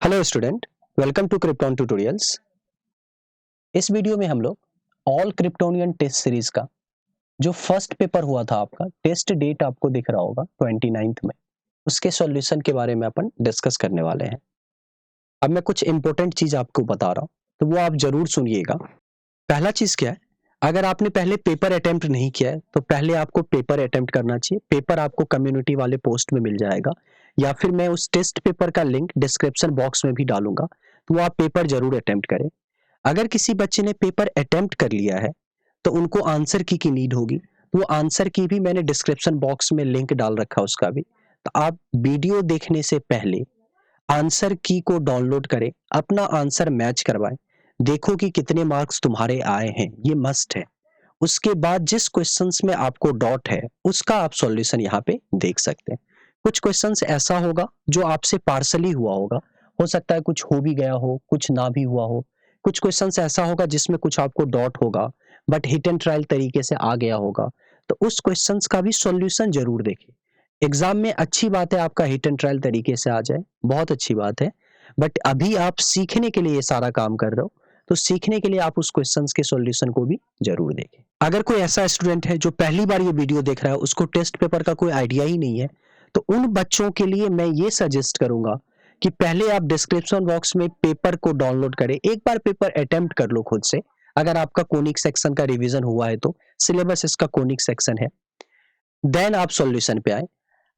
Hello student, welcome to Krypton tutorials. इस video में हम लोग ऑल क्रिप्टोनियन टेस्ट सीरीज का जो फर्स्ट पेपर हुआ था, आपका टेस्ट डेट आपको दिख रहा होगा 29 में, उसके सॉल्यूशन के बारे में अपन डिस्कस करने वाले हैं। अब मैं कुछ इंपॉर्टेंट चीज आपको बता रहा हूँ, तो वो आप जरूर सुनिएगा। पहला चीज क्या है, अगर आपने पहले पेपर अटेम्प्ट नहीं किया है तो पहले आपको पेपर अटेम्प्ट करना चाहिए। पेपर आपको कम्युनिटी वाले पोस्ट में मिल जाएगा, या फिर मैं उस टेस्ट पेपर का लिंक डिस्क्रिप्शन बॉक्स में भी डालूंगा, तो वो आप पेपर जरूर अटेम्प्ट करें। अगर किसी बच्चे ने पेपर अटेम्प्ट कर लिया है तो उनको आंसर की नीड होगी, तो वो आंसर की भी मैंने डिस्क्रिप्शन बॉक्स में लिंक डाल रखा उसका भी। तो आप वीडियो देखने से पहले आंसर की को डाउनलोड करें, अपना आंसर मैच करवाएं, देखो कि कितने मार्क्स तुम्हारे आए हैं, ये मस्ट है। उसके बाद जिस क्वेश्चंस में आपको डाउट है उसका आप सॉल्यूशन यहाँ पे देख सकते हैं। कुछ क्वेश्चंस ऐसा होगा जो आपसे पार्सली हुआ होगा, हो सकता है कुछ हो भी गया हो, कुछ ना भी हुआ हो। कुछ क्वेश्चंस ऐसा होगा जिसमें कुछ आपको डाउट होगा बट हिट एंड ट्रायल तरीके से आ गया होगा, तो उस क्वेश्चंस का भी सॉल्यूशन जरूर देखें। एग्जाम में अच्छी बात है आपका हिट एंड ट्रायल तरीके से आ जाए, बहुत अच्छी बात है, बट अभी आप सीखने के लिए ये सारा काम कर रहे हो, तो सीखने के लिए आप उस क्वेश्चंस के सॉल्यूशन को भी जरूर देखें। अगर कोई ऐसा स्टूडेंट है जो पहली बार ये वीडियो देख रहा है, उसको टेस्ट पेपर का कोई आइडिया ही नहीं है, तो उन बच्चों के लिए मैं ये सजेस्ट करूंगा कि पहले आप डिस्क्रिप्शन बॉक्स में पेपर को डाउनलोड करें, एक बार पेपर अटेम्प्ट कर लो खुद से। अगर आपका कोनिक सेक्शन का रिवीजन हुआ है तो सिलेबस इसका कोनिक सेक्शन है, देन आप सॉल्यूशन पे आए।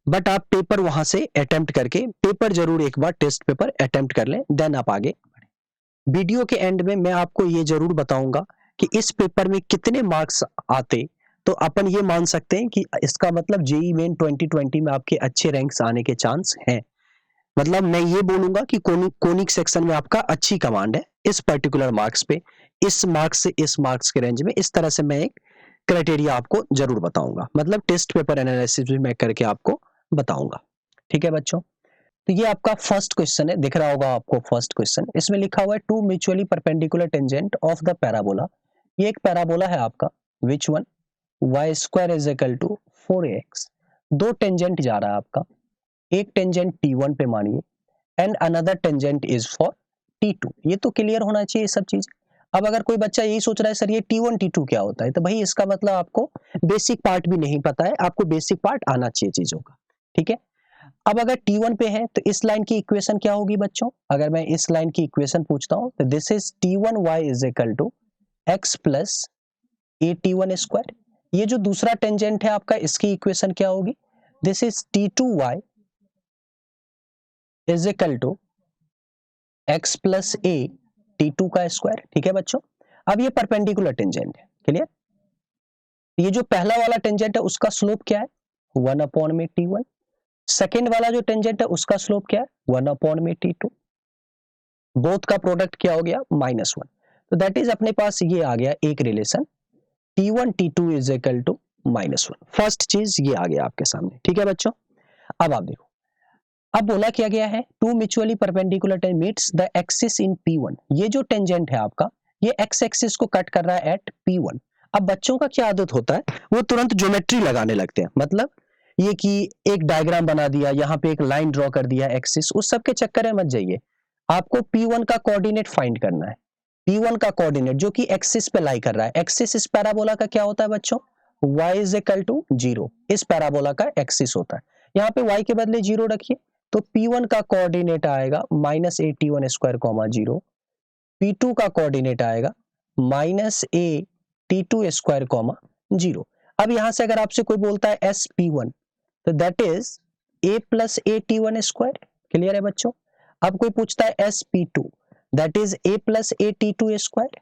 बट आप पेपर वहां से अटेम्प्ट करके पेपर जरूर एक बार टेस्ट पेपर अटेम्प्ट कर लें, देन आप आगे बढ़ें। वीडियो के एंड में मैं आपको ये जरूर बताऊंगा कि इस पेपर में कितने मार्क्स आते, तो अपन ये मान सकते हैं कि इसका मतलब जेईई मेन 2020 में आपके अच्छे रैंक्स आने के चांस हैं। मतलब मैं ये बोलूंगा कि कोनिक सेक्शन में आपका अच्छी कमांड है इस पर्टिकुलर मार्क्स पे, इस मार्क्स से इस मार्क्स के रेंज में। इस तरह से मैं एक क्राइटेरिया आपको जरूर बताऊंगा, मतलब टेस्ट पेपर एनालिसिस भी मैं करके आपको बताऊंगा। ठीक है बच्चों, तो ये आपका फर्स्ट क्वेश्चन है, दिख रहा होगा आपको फर्स्ट क्वेश्चन। इसमें लिखा हुआ है two mutually perpendicular tangent of the parabola. ये एक पैराबोला है आपका, which one y square is equal to 4ax। दो टेंजेंट जा रहा है आपका, एक टेंजेंट t1 पे मानिए and another tangent is for t2। ये तो क्लियर होना चाहिए सब चीज। अब अगर कोई बच्चा यही सोच रहा है सर ये t1 t2 क्या होता है, तो भाई इसका मतलब आपको बेसिक पार्ट भी नहीं पता है, आपको बेसिक पार्ट आना चाहिए चीजों का। ठीक है, अब अगर T1 पे है तो इस लाइन की इक्वेशन क्या होगी बच्चों? अगर मैं इस लाइन की इक्वेशन पूछता हूं तो this is T1y is equal to x plus a T1 square. ये जो दूसरा टेंजेंट है आपका, इसकी इक्वेशन क्या होगी? This is T2y is equal to x plus a T2 का स्क्वायर। ठीक है बच्चों, अब ये परपेंडिकुलर टेंजेंट है, क्लियर? ये जो पहला वाला टेंजेंट है उसका स्लोप क्या है? 1 अपॉन में T1। सेकेंड वाला जो टेंजेंट है उसका स्लोप क्या है? 1 अपॉन में T2। बोथ का प्रोडक्ट क्या हो गया? -1। तो दैट इज अपने पास ये आ गया एक relation, T1 T2 is equal to -1। First चीज ये आ गया आपके सामने। ठीक है बच्चों, अब आप देखो, अब बोला क्या गया है, two mutually perpendicular tangent meets the axis in P1। ये जो टेंजेंट है आपका, ये एक्स एक्सिस को कट कर रहा है एट P1। अब बच्चों का क्या आदत होता है, वो तुरंत ज्योमेट्री लगाने लगते हैं। मतलब ये कि एक डायग्राम बना दिया, यहाँ पे एक लाइन ड्रॉ कर दिया एक्सिस, उस सब के चक्कर में मत जाइए। आपको P1 का कोऑर्डिनेट फाइंड करना है। P1 का कोऑर्डिनेट जो कि एक्सिस पे लाई कर रहा है, एक्सिस इस पैराबोला का क्या होता है बच्चों? y is equal to 0। इस पैराबोला का एक्सिस होता है, यहाँ पे y के बदले 0 रखिए, तो P1 का कोऑर्डिनेट आएगा -81 स्क्वायर कॉमा 0। P2 का कोऑर्डिनेट आएगा -a स्क्वायर कॉमा 0। अब यहां से अगर आपसे कोई बोलता है SP1, तो that is a plus a square. Clear है बच्चों? अब कोई पूछता है SP2, that is a plus a square.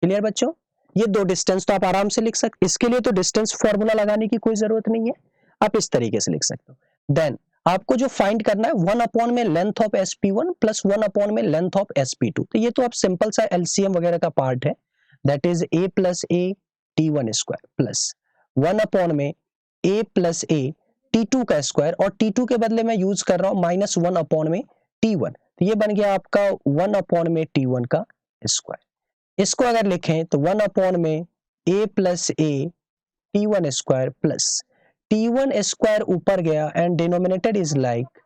Clear बच्चों? ये दो डिस्टेंस तो आप आराम से लिख सकते, इसके लिए तो डिस्टेंस फॉर्मूला लगाने की कोई जरूरत नहीं है, आप इस तरीके से लिख सकते हो। देन आपको जो फाइंड करना है 1 अपॉन में length of SP1 plus 1 upon में लेंथ ऑफ SP2। तो ये तो आप सिंपल सा एलसीएम वगैरह का पार्ट है, that is a plus a square plus 1 upon में a प्लस a T2 का स्क्वायर, और T2 के बदले मैं यूज कर रहा हूं -1 अपॉन में T1। तो ये बन गया आपका 1 अपॉन में T1 का स्क्वायर। इसको अगर लिखें तो 1 अपॉन में a plus a T1 square plus T1 square ऊपर गया and denominator is like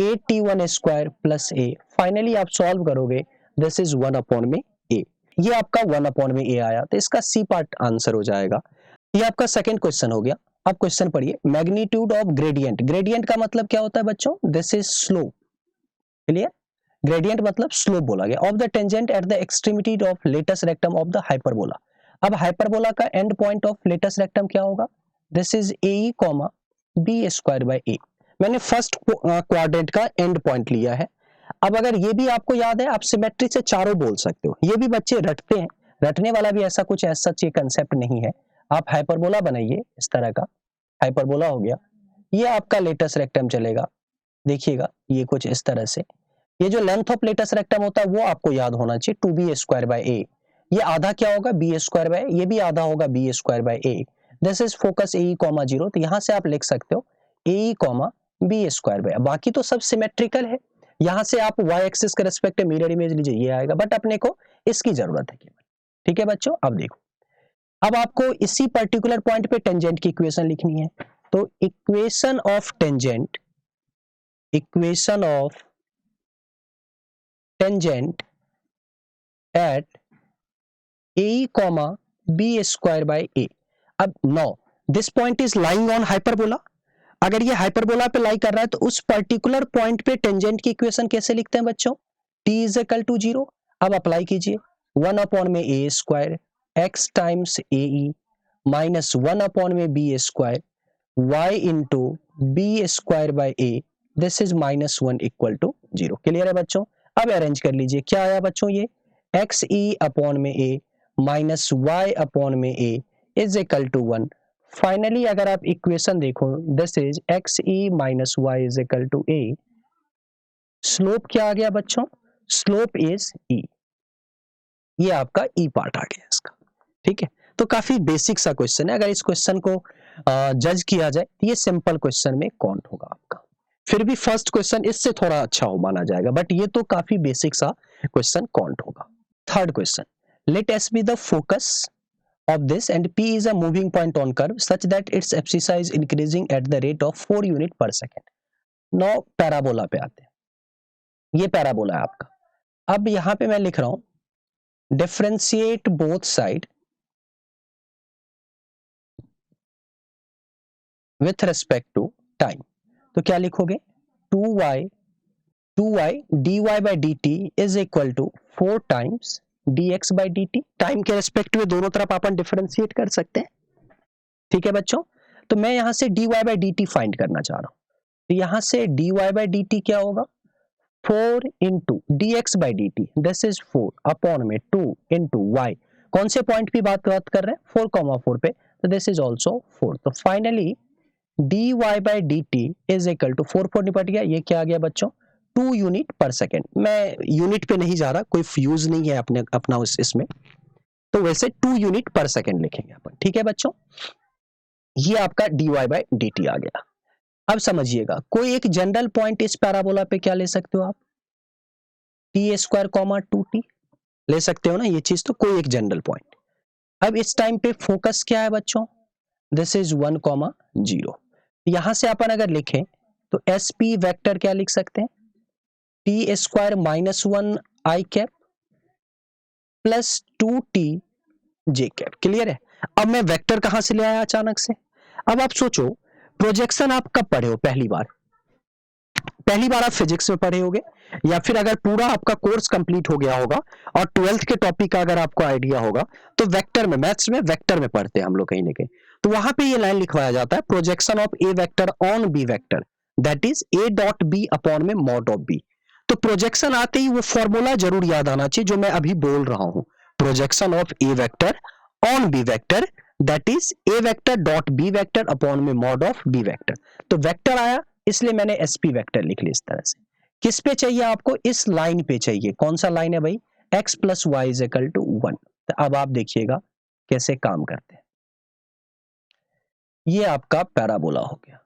8t1 square plus A, finally आप सॉल्व करोगे, दिस इज 1 अपॉन में ए, ये आपका 1 अपॉन में ए आया, तो इसका सी पार्ट आंसर हो जाएगा। ये आपका सेकंड क्वेश्चन हो गया। अब क्वेश्चन पढ़िए, मैग्नीट्यूड ऑफ ग्रेडियंट, ग्रेडियंट का मतलब क्या होता है बच्चों, this is slope, clear, gradient मतलब स्लोप बोला गया, of the tangent at the extremity of latus rectum of the hyperbola. अब हाइपरबोला का end point of latus rectum क्या होगा, this is A comma B square by A, मैंने first quadrant का end point लिया है। अब अगर ये भी आपको याद है, आप सिमेट्री से चारों बोल सकते हो, ये भी बच्चे रटते हैं, रटने वाला भी ऐसा कुछ ऐसा ये कंसेप्ट नहीं है। आप हाइपरबोला बनाइए, इस तरह का हाइपरबोला हो गया, ये आपका लेटस रेक्टम चलेगा, देखिएगा ये कुछ इस तरह से, ये जो लेंथ ऑफ लेटस रेक्टम होता है वो आपको याद होना चाहिए, 2b स्क्वायर बाय ए, ये आधा क्या होगा बी स्क्वायर बाय, ये भी आधा होगा b square by a, this is focus a comma 0, तो यहां से आप लिख सकते हो a comma B square by, बाकी तो सब सिमेट्रिकल है, यहां से आप y एक्सिस के रेस्पेक्ट में मिरर इमेज लीजिए, ये आएगा, बट अपने को इसकी जरूरत है केवल, ठीक है बच्चों। अब देखो, अब आपको इसी पर्टिकुलर पॉइंट पे टेंजेंट की इक्वेशन लिखनी है, तो equation of tangent, equation of tangent at A comma B square by A. अब now this point is lying on hyperbola, अगर ये हाइपरबोला पे लाई कर रहा है तो उस पर्टिकुलर पॉइंट पे टेंजेंट की इक्वेशन कैसे लिखते हैं बच्चों, t इज इक्वल टू 0, अब अप्लाई कीजिए 1 अपॉन में ए square x times a e minus 1 upon में B square y into b square by a, this is minus 1 equal to 0, clear है बच्चों। अब अरेंज कर लीजिए, क्या आया बच्चों, ये एक्स ई अपॉन में ए माइनस वाई अपॉन में a is equal to 1, finally अगर आप इक्वेशन देखो, this is x e minus y is equal to a, slope क्या आ गया बच्चों, स्लोप इज ई, ये आपका ई पार्ट आ गया इसका, ठीक है। तो काफी बेसिक सा क्वेश्चन है, अगर इस क्वेश्चन को जज किया जाए तो ये सिंपल क्वेश्चन में काउंट होगा आपका, फिर भी फर्स्ट क्वेश्चन इससे थोड़ा अच्छा हो माना जाएगा, बट ये तो काफी बेसिक सा क्वेश्चन काउंट होगा। Third question, let S be the focus of this and P is a moving point on curve such that its abscissa is increasing at the rate of 4 unit per second. Now parabola पे आते हैं, ये parabola है आपका। अब यहां पे मैं लिख रहा हूं differentiate both side with respect to time, तो क्या लिखोगे 2y dy by dt is equal to 4 times dx by dt, time के रिस्पेक्ट में दोनों तरफ अपन डिफरेंशिएट कर सकते हैं, ठीक है बच्चों। तो मैं यहां से dy by dt फाइंड करना चाह रहा हूं, तो यहां से dy by dt क्या होगा 4 into dx by dt, this is 4 upon में 2 इंटू y, कौन से पॉइंट की बात कर रहे हैं 4,4 पे, तो दिस इज ऑल्सो 4, तो finally dy by dt is equal to 4 निपट गया, ये क्या आ गया बच्चों 2 यूनिट पर सेकेंड, मैं यूनिट पे नहीं जा रहा, कोई यूज नहीं है अपने अपना इसमें, तो वैसे 2 यूनिट पर सेकेंड लिखेंगे अपन, ठीक है बच्चों। ये आपका dy by dt आ गया। अब समझिएगा, कोई एक जनरल पॉइंट इस पैराबोला पे क्या ले सकते हो आप, टी स्क्वायर कॉमा 2t ले सकते हो ना, ये चीज तो कोई एक जनरल पॉइंट। अब इस टाइम पे फोकस क्या है बच्चों, दिस इज 1,0, यहां से अपन अगर लिखें तो एस पी वैक्टर क्या लिख सकते हैं, टी स्क्वायर माइनस 1 आई कैप प्लस 2t जे कैप, क्लियर है। अब मैं वेक्टर कहां से ले आया अचानक से, अब आप सोचो प्रोजेक्शन आप कब पढ़े हो, पहली बार आप फिजिक्स में पढ़े होगे, या फिर अगर पूरा आपका कोर्स कंप्लीट हो गया होगा और 12th के टॉपिक का अगर आपको आइडिया होगा, तो वेक्टर में, मैथ्स में वेक्टर में पढ़ते हैं हम लोग कहीं ना कहीं, तो वहां पे ये लाइन लिखवाया जाता है projection of a vector on b vector, that is a dot b upon में मॉड ऑफ बी। तो प्रोजेक्शन आते ही वो फॉर्मूला जरूर याद आना चाहिए जो मैं अभी बोल रहा हूं, projection of a vector on b vector that is a vector dot b vector upon में मॉड ऑफ बी वेक्टर। तो वेक्टर आया इसलिए मैंने एसपी वेक्टर लिख लिया इस तरह से। किस पे चाहिए आपको, इस लाइन पे चाहिए, कौन सा लाइन है भाई, x plus y is equal to 1। तो अब आप देखिएगा कैसे काम करते हैं, ये आपका पैराबोला हो गया,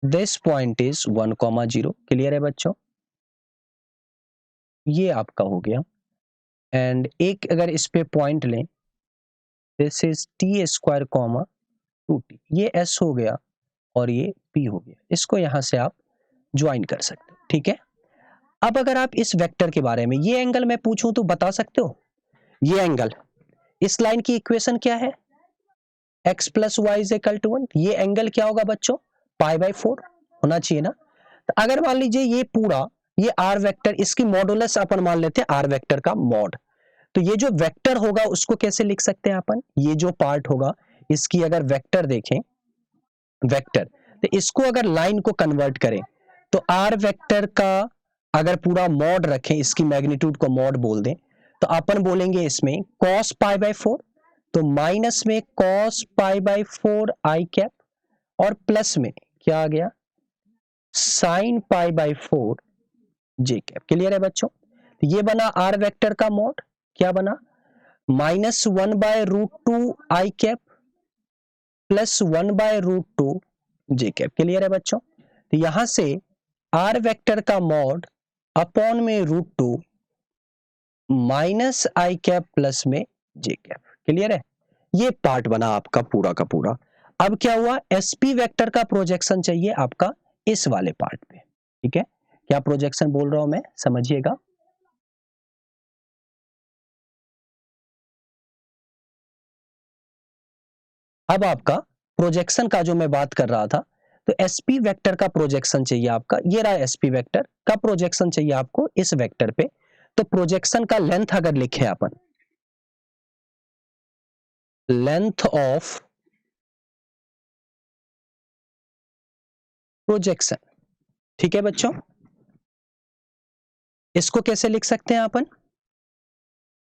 दिस पॉइंट इज 1,0, क्लियर है बच्चों, ये आपका हो गया। एंड एक अगर इस पे पॉइंट लें, this is T square comma 2t, ये s हो गया और ये P हो गया। इसको यहां से आप ज्वाइन कर सकते हो, ठीक है। अब अगर आप इस वेक्टर के बारे में, ये एंगल मैं पूछूं तो बता सकते हो? ये एंगल, इस लाइन की इक्वेशन क्या है? x plus y is equal to 1। ये एंगल क्या होगा बच्चों? π/4 होना चाहिए ना। तो अगर मान लीजिए ये पूरा, ये r वेक्टर, इसकी मॉडुलस अपन मान लेते हैं r वेक्टर का मॉड। तो ये जो वेक्टर होगा उसको कैसे लिख सकते हैं अपन? ये जो पार्ट होगा इसकी अगर वेक्टर देखें, वेक्टर, तो इसको अगर लाइन को कन्वर्ट करें तो r वेक्टर का अगर पूरा मॉड रखें, इसकी मैग्नीट्यूड को मॉड बोल दें, तो अपन बोलेंगे इसमें cos π/4, तो माइनस में cos π/4 आई कैप, और प्लस में क्या आ गया? sin π/4 जे कैप। क्लियर है बच्चों? तो ये बना r वेक्टर का मॉड, क्या बना? -1/√2 आई कैप प्लस 1/√2 जे कैप। क्लियर है बच्चों? तो यहां से r वेक्टर का मॉड अपॉन में √2 माइनस आई कैप प्लस में जे कैप। क्लियर है? ये पार्ट बना आपका पूरा का पूरा। अब क्या हुआ? एसपी वेक्टर का प्रोजेक्शन चाहिए आपका इस वाले पार्ट पे, ठीक है। क्या प्रोजेक्शन बोल रहा हूं मैं, समझिएगा। अब आपका प्रोजेक्शन का जो मैं बात कर रहा था, तो एसपी वेक्टर का प्रोजेक्शन चाहिए आपका, ये रहा एसपी वेक्टर का प्रोजेक्शन चाहिए आपको इस वेक्टर पे। तो प्रोजेक्शन का लेंथ अगर लिखे अपन, लेंथ ऑफ प्रोजेक्शन, ठीक है बच्चों। इसको कैसे लिख सकते हैं अपन?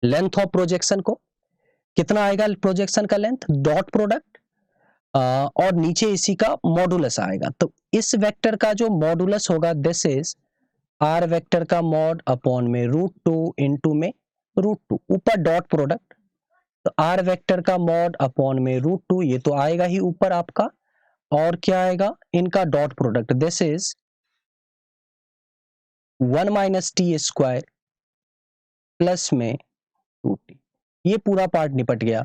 लेंथ ऑफ प्रोजेक्शन को कितना आएगा? प्रोजेक्शन का लेंथ डॉट प्रोडक्ट और नीचे इसी का मॉडुलस आएगा। तो इस वेक्टर का जो मॉडुलस होगा, दिस इज आर वेक्टर का मॉड अपॉन में √2 इंटू में √2, ऊपर डॉट प्रोडक्ट, तो आर वेक्टर का मॉड अपॉन में √2, ये तो आएगा ही ऊपर आपका, और क्या आएगा? इनका dot product, this is 1 minus T square plus में 2t। ये पूरा पार्ट निपट गया।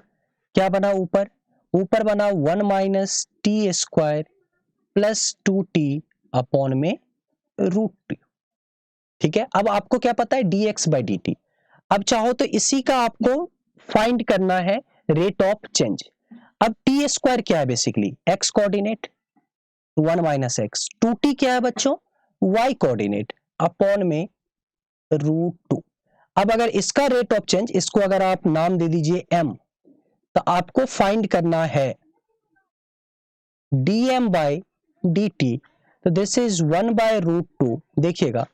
क्या बना ऊपर? ऊपर बना 1 minus T square plus 2t upon में √2, ठीक है। अब आपको क्या पता है? dx/dt। अब चाहो तो इसी का आपको फाइंड करना है रेट ऑफ चेंज। अब टी स्क्वायर क्या है? Basically x coordinate 1 minus x, 2t क्या है बच्चों? y कोऑर्डिनेट अपॉन में √2। अब अगर इसका रेट ऑफ चेंज, इसको अगर आप नाम दे दीजिए m, तो आपको फाइंड करना है dm/dt। तो दिस इज 1/√2, देखिएगा,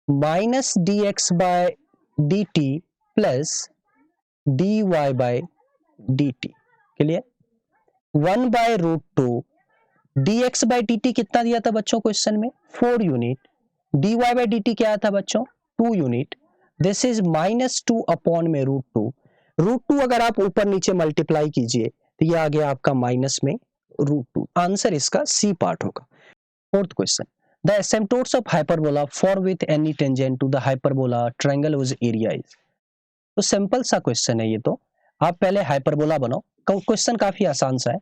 minus dx/dt plus dy/dt। Clear? 1/√2 dx/dt कितना दिया था बच्चों क्वेश्चन में? 4 यूनिट। dy/dt क्या था बच्चों? 2 यूनिट। दिस इज -2 अपॉन में √2। √2 अगर आप ऊपर नीचे मल्टीप्लाई कीजिए तो ये आ गया आपका माइनस में √2। आंसर इसका सी पार्ट होगा। Fourth question, the asymptotes of hyperbola for with any tangent to the hyperbola triangle whose area is. तो सिंपल सा क्वेश्चन है ये। तो आप पहले हाइपरबोला बनाओ, क्वेश्चन काफी आसान सा है।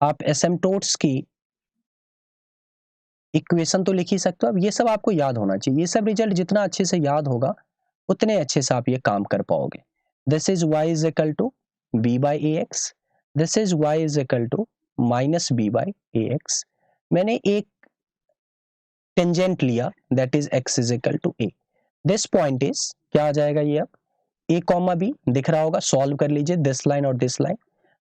आप एसिम्पटोट्स की इक्वेशन तो लिख ही सकते हो। अब ये सब आपको याद होना चाहिए। ये सब रिजल्ट जितना अच्छे से याद होगा उतने अच्छे से आप ये काम कर पाओगे। This is y is equal to b/ax, this is y is equal to minus b/ax। मैंने एक टेंजेंट लिया, that is x is equal to a। This point is, क्या आ जाएगा ये? अब a कॉमा b दिख रहा होगा, सॉल्व कर लीजिए दिस लाइन और this line.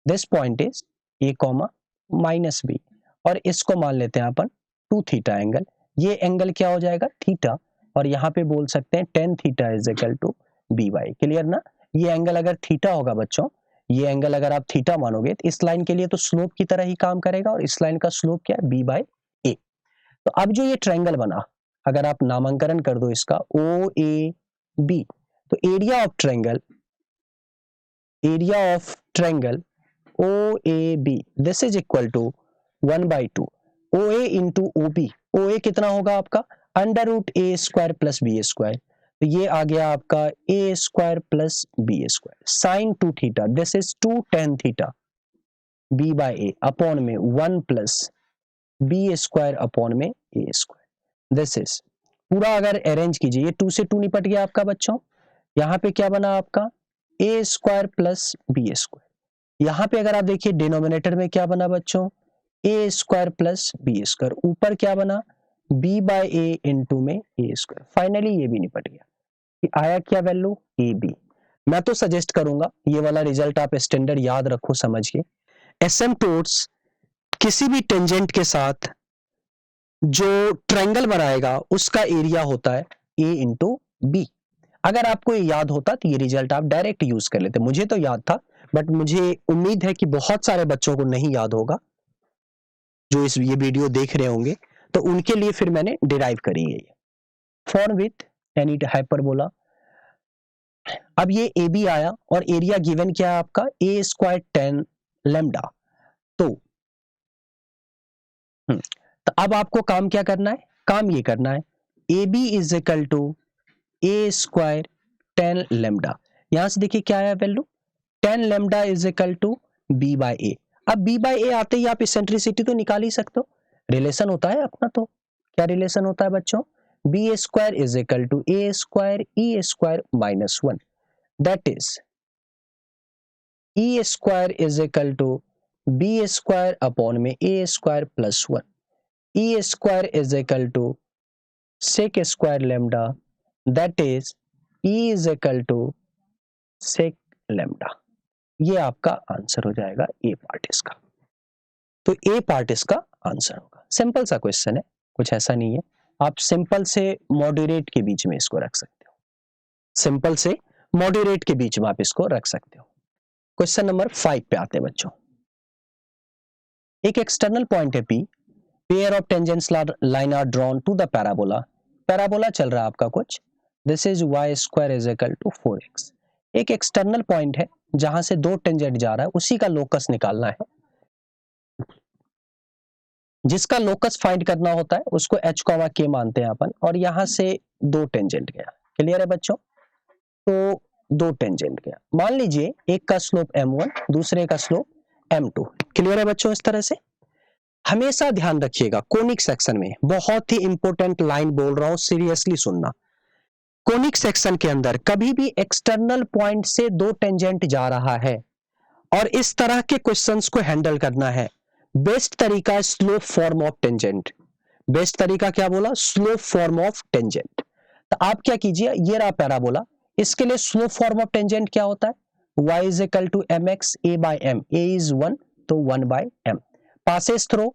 This point is a comma minus b, और इसको मान लेते हैं अपन 2 थीटा एंगल। ये एंगल क्या हो जाएगा? थीटा, और यहाँ पे बोल सकते हैं tan theta is equal to by। Clear ना? ये एंगल अगर थीटा होगा बच्चों, ये एंगल अगर आप थीटा मानोगे तो इस लाइन के लिए तो स्लोप की तरह ही काम करेगा, और इस लाइन का स्लोप क्या है? b/a। तो अब जो ये ट्रायंगल बना, अगर आप नामांकन कर दो इसका OAB, तो area of triangle OAB this is equal to 1/2 OA into OB। OA कितना होगा आपका? √a² plus b²। तो ये आ गया आपका a² plus b²। Sine 2 theta, this is 2 tan theta b/a upon में 1 प्लस बी स्क्वायर अपॉन में ए स्क्वायर। दिस इज पूरा अगर अरेंज कीजिए, ये 2 से 2 निपट गया आपका बच्चों। यहाँ पे क्या बना आपका ए स्क्वायर प्लस बी स्क्वायर। यहाँ पे अगर आप देखिए डिनोमिनेटर में क्या बना बच्चों, ए स्क्वायर प्लस बी स्क्वायर। ऊपर क्या बना, बी बाय ए इंटू में ए स्क्वायर। फाइनली ये भी निपट गया। कि आया क्या वैल्यू, ए बी। मैं तो सजेस्ट करूंगा ये वाला रिजल्ट आप स्टैंडर्ड याद रखो समझ के। एसिम्पटोट्स किसी भी टेंजेंट के साथ जो ट्रायंगल बनाएगा उसका एरिया होता है ए इंटू बी। अगर आपको ये याद होता तो ये रिजल्ट आप डायरेक्ट यूज कर लेते। मुझे तो याद था, बट मुझे उम्मीद है कि बहुत सारे बच्चों को नहीं याद होगा जो ये वीडियो देख रहे होंगे, तो उनके लिए फिर मैंने डिराइव करी है। Form with any hyperbola. अब ये ए बी आया और एरिया गिवन क्या है आपका, ए स्क्वायर 10 लैम्डा। तो अब आपको काम क्या करना है, काम ये करना है A B is equal to A square 10 lambda. यहां से देखिए क्या आया value, 10 lambda is equal to B by A. अब बी बाय ए आते ही आप इसेंट्रिसिटी तो निकाल ही सकते हो, रिलेशन होता है अपना। तो क्या रिलेशन होता है बच्चों, B square is equal to A square E square minus 1। That is E square is equal to B square upon में ए square plus 1। E square is equal to sec square lambda. That is E is equal to sec lambda. ये आपका answer हो जाएगा A part इसका। तो A part इसका answer होगा। Simple सा क्वेश्चन है, कुछ ऐसा नहीं है। आप सिंपल से मॉडरेट के बीच में इसको रख सकते हो, सिंपल से मॉडरेट के बीच में आप इसको रख सकते हो। क्वेश्चन नंबर 5 पे आते हैं बच्चों। एक एक्सटर्नल पॉइंट है P, pair of tangents line are drawn to the parabola. Parabola चल रहा है आपका कुछ, this is y square is equal to 4x। एक एक्सटर्नल पॉइंट है जहां से दो टेंजेंट जा रहा है, उसी का लोकस निकालना है। जिसका लोकस फाइंड करना होता है उसको h, k मानते हैं अपन, और यहां से दो टेंजेंट गया। क्लियर है बच्चों, तो दो टेंजेंट गया। मान लीजिए एक का स्लोप m1, दूसरे का स्लोप m2। क्लियर है बच्चों। इस तरह से हमेशा ध्यान रखिएगा, कोनिक सेक्शन में बहुत ही इंपॉर्टेंट लाइन बोल रहा हूं, सीरियसली सुनना। कोनिक सेक्शन के अंदर कभी भी एक्सटर्नल पॉइंट से दो टेंजेंट जा रहा है और इस तरह के क्वेश्चंस को हैंडल करना है, बेस्ट तरीका है slope form of tangent. Best तरीका क्या बोला, स्लोप फॉर्म ऑफ टेंजेंट। तो आप क्या कीजिए, ये रहा पैराबोला, इसके लिए स्लोप फॉर्म ऑफ टेंजेंट क्या होता है, y is equal to mx a by m। a is 1 तो 1 by m। Passes through,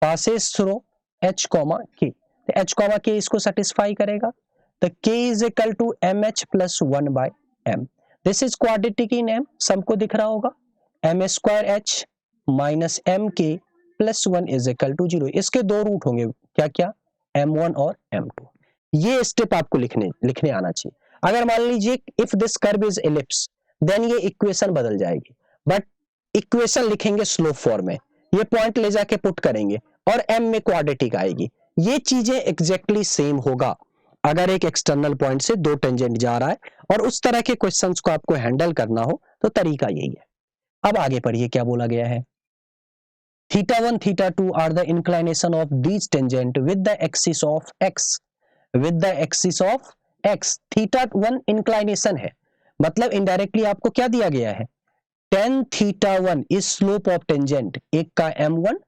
passes through h, k। तो h, k इसको सेटिस्फाई करेगा। तो k is equal to mh plus 1 by m। This is quadratic in m, सबको दिख रहा होगा। m square h minus m k plus 1 is equal to 0। इसके दो रूट होंगे, क्या क्या, m1 और m2। ये स्टेप आपको लिखने आना चाहिए। अगर मान लीजिए if this curve is ellipse, then ये इक्वेशन बदल जाएगी, बट इक्वेशन लिखेंगे स्लोप फॉर्म में। ये पॉइंट ले जाके पुट करेंगे और m में क्वाड्रेटिक आएगी। ये चीजें एग्जैक्टली सेम होगा अगर एक एक्सटर्नल पॉइंट से दो टेंजेंट जा रहा है और उस तरह के क्वेश्चंस को आपको हैंडल करना हो तो तरीका यही है। अब आगे पढ़िए क्या बोला गया है। θ1 θ2 are the inclination of these tangent with the axis of x, with the axis of x। θ1 inclination है, मतलब इनडायरेक्टली आपको क्या दिया गया है, tan θ1 is slope of tangent, एक का m1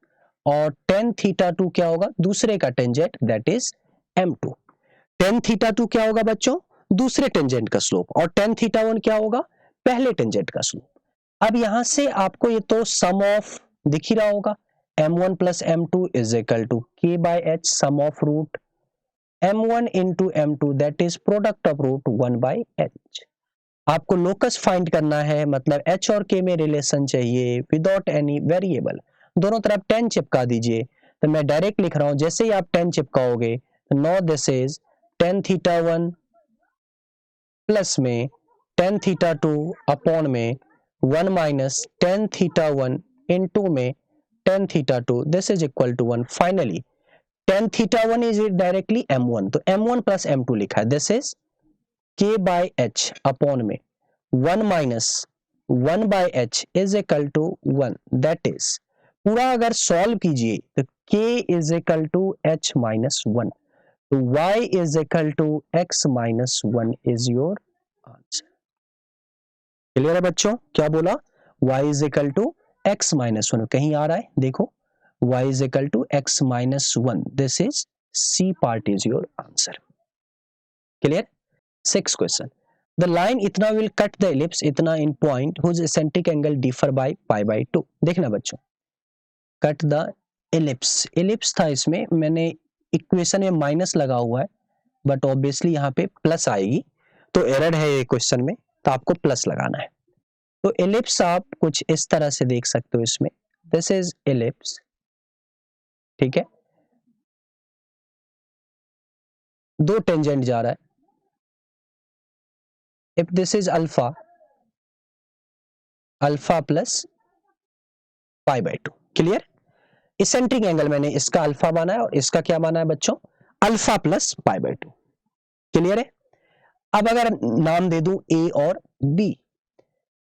और tan θ2 क्या होगा, दूसरे का tangent, that is m2। tan θ2 क्या होगा बच्चों, दूसरे टेंजेंट का स्लोप, और tan θ1 क्या होगा, पहले टेंजेंट का स्लोप। अब यहां से आपको ये तो सम ऑफ दिख ही रहा होगा, m1 plus m2 is equal to k by h, sum of root m1 into m2, that is product of root 1 by h। आपको लोकस फाइंड करना है, मतलब h और k में रिलेशन चाहिए विदाउट एनी वेरिएबल। दोनों तरफ 10 चिपका दीजिए। तो मैं डायरेक्ट लिख रहा हूं, जैसे ही आप 10 चिपकाओगे, no this is tan θ1 plus में tan θ2 अपॉन में 1 माइनस tan θ1 इनटू में tan θ2, this is equal to 1। Finally tan θ1 is directly m1, तो m1 प्लस m2 लिखा है, this is k by h upon में 1 minus 1 by H is equal to 1, that is पूरा अगर solve कीजिए तो k is equal to h minus 1, तो y is equal to x minus 1 is your answer. Clear है बच्चों? क्या बोला? y is equal to x minus 1, कहीं आ रहा है देखो, y is equal to x minus 1, this is C part is your answer. Clear? 6th question, the line इतना विल कट द इलिप्स इतना in point whose eccentric angle differ by pi by 2। देखना बच्चों, cut the ellipse, ellipse था इसमें, मैंने equation में minus लगा हुआ है बट ऑब्वियसली यहाँ पे प्लस आएगी, तो एरर है ये क्वेश्चन में, तो आपको प्लस लगाना है। तो इलिप्स आप कुछ इस तरह से देख सकते हो इसमें, दिस इज इलिप्स, ठीक है, दो टेंजेंट जा रहा है, if this is alpha, alpha plus pi by 2, clear? Eccentric angle मैंने इसका अल्फा माना है और इसका क्या माना है बच्चों? Alpha plus pi by 2, clear है? अब अगर नाम दे दूं ए और बी,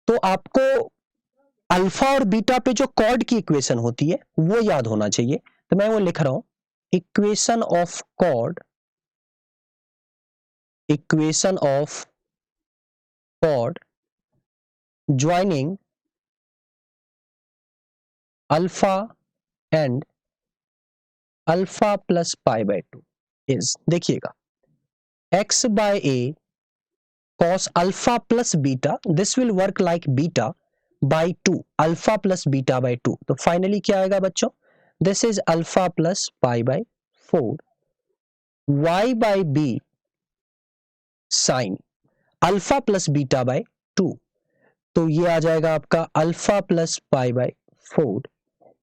तो आपको अल्फा और बीटा पे जो कॉर्ड की इक्वेशन होती है वो याद होना चाहिए, तो मैं वो लिख रहा हूं, equation of chord, equation of chord joining alpha and alpha plus pi by 2 is, देखिएगा, x by a cos alpha plus beta, this will work like beta by 2, alpha plus beta by 2, तो finally क्या आएगा बच्चों? This is alpha plus pi by 4, y by b sine alpha plus beta by 2, तो ये आ जाएगा आपका alpha plus pi by 4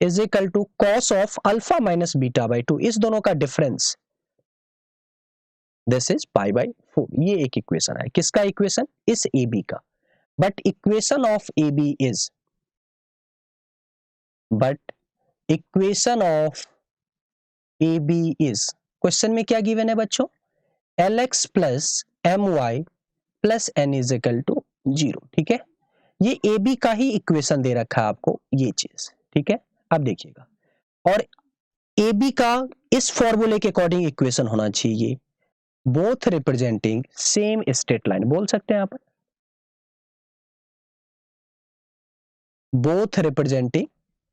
is equal to cos of alpha minus beta by 2, इस दोनों का difference, this is pi by 4। ये एक इक्वेशन है, किसका इक्वेशन? इस ए बी का, but equation of A B is, but equation of A B is, question में क्या गिवन है बच्चों? L x plus m y plus n is equal to 0, ठीक है, ये ए बी का ही इक्वेशन दे रखा है आपको, ये चीज, ठीक है। अब देखिएगा, और ए बी का इस फॉर्मूले के अकॉर्डिंग इक्वेशन होना चाहिए, both representing same straight line, बोल सकते हैं आप, both representing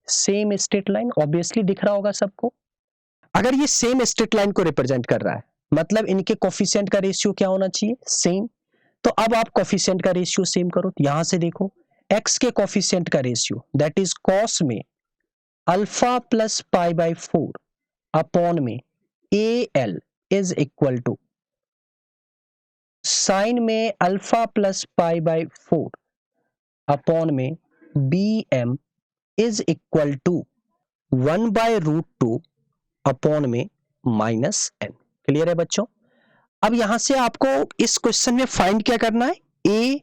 same straight line, obviously दिख रहा होगा सबको। अगर ये सेम स्ट्रेट लाइन को रिप्रेजेंट कर रहा है, मतलब इनके कोफिशिएंट का रेशियो क्या होना चाहिए? सेम। तो अब आप कोफिशिएंट का रेशियो सेम करो, तो यहां से देखो, x के कोफिशिएंट का रेशियो दैट इज कॉस में alpha plus pi by 4 upon में A L is equal to sine में alpha plus pi by 4 upon में B M is equal to 1 by root 2 upon में माइनस एन। क्लियर है बच्चों? अब यहां से आपको इस क्वेश्चन में फाइंड क्या करना है? ए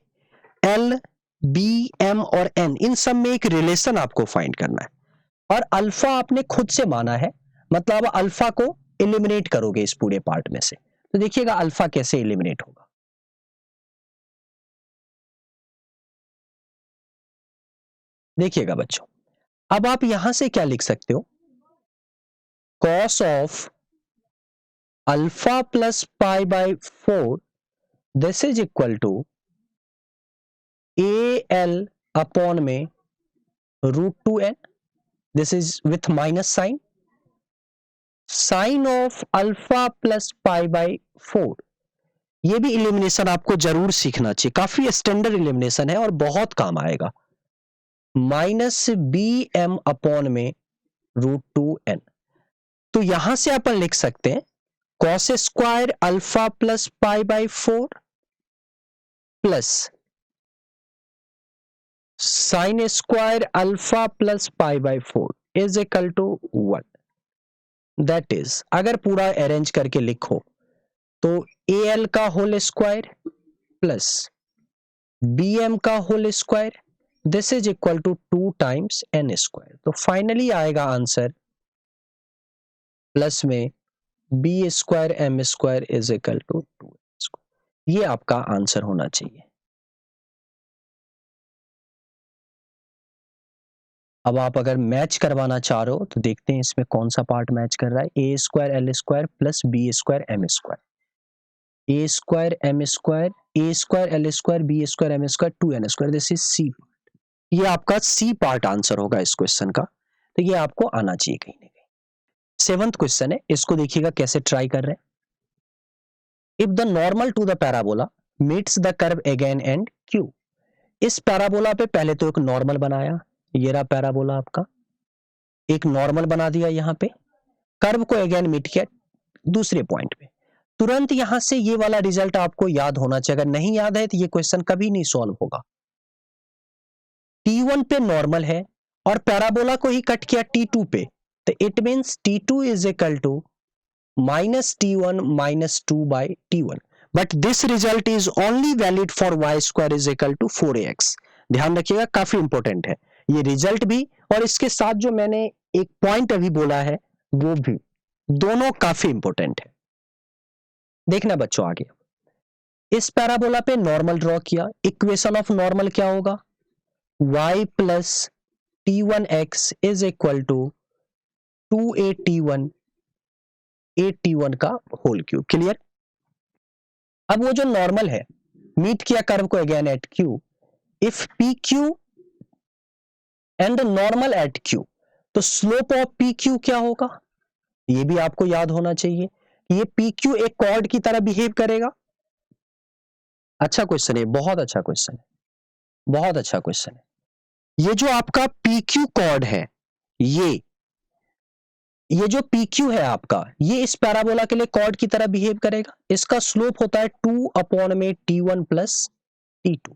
एल बी एम और एन, इन सब में एक रिलेशन आपको फाइंड करना है, और अल्फा आपने खुद से माना है, मतलब अल्फा को एलिमिनेट करोगे इस पूरे पार्ट में से, तो देखिएगा अल्फा कैसे एलिमिनेट होगा। देखिएगा बच्चों, अब आप यहां से क्या लिख सकते हो? Cos of alpha plus pi by 4 this is equal to A L upon में root 2 N, this is with minus sine, sine of alpha plus pi by 4, ये भी इलिमिनेशन आपको जरूर सीखना चाहिए, काफी स्टैंडर्ड इलिमिनेशन है और बहुत काम आएगा, माइनस बी एम अपॉन में रूट 2 एन। तो यहां से अपन लिख सकते हैं cos square alpha plus pi by 4 plus sine square alpha plus pi by 4 is equal to 1, that is, अगर पूरा अरेंज करके लिखो तो ए एल का whole square plus B M का whole square, this is equal to 2 times N square, तो finally आएगा answer plus में B square M square is equal to 2, ये आपका आंसर होना चाहिए। अब आप अगर मैच करवाना चाह रहे हो तो देखते हैं इसमें कौन सा पार्ट मैच कर रहा है। A square L square plus B square M square, A square M square, A square L square B square M square 2n square, this is C. ये आपका सी पार्ट आंसर होगा इस question का, तो ये आपको आना चाहिए कहीं ना कहीं। 7th क्वेश्चन है, इसको देखिएगा कैसे ट्राई कर रहे हैं। If the normal to the parabola meets the curve again and Q. इस पैराबोला पे पहले तो एक नॉर्मल बनाया, ये रहा पैराबोला आपका, एक नॉर्मल बना दिया, यहां पे कर्व को अगेन मीट किया दूसरे पॉइंट पे। तुरंत यहां से ये वाला रिजल्ट आपको याद होना चाहिए, अगर नहीं याद है तो ये क्वेश्चन कभी नहीं सॉल्व होगा। T1 पे नॉर्मल है और पैराबोला को ही कट किया T2 पे, तो it means T2 is equal to minus T1 minus 2 by T1, but this result is only valid for y square is equal to 4ax। ध्यान रखिएगा, काफी इंपॉर्टेंट है ये रिजल्ट भी, और इसके साथ जो मैंने एक पॉइंट अभी बोला है वो भी, दोनों काफी इंपॉर्टेंट है। देखना बच्चों आगे, इस पैराबोला पे नॉर्मल ड्रॉ किया, इक्वेशन ऑफ नॉर्मल क्या होगा, y plus T1x is equal to 2a T1 का होल क्यूब। क्लियर। अब वो जो नॉर्मल है मीट किया कर्व को again at Q, if P Q and normal at Q, तो स्लोप ऑफ पी क्यू क्या होगा, ये भी आपको याद होना चाहिए। ये पी क्यू एक कॉर्ड की तरह बिहेव करेगा। अच्छा क्वेश्चन है, बहुत अच्छा क्वेश्चन है, बहुत अच्छा क्वेश्चन है। ये जो आपका पी क्यू कॉर्ड है, ये जो PQ है आपका, ये इस पैराबोला के लिए कॉर्ड की तरह बिहेव करेगा। इसका स्लोप होता है 2 अपॉन में T1 प्लस T2।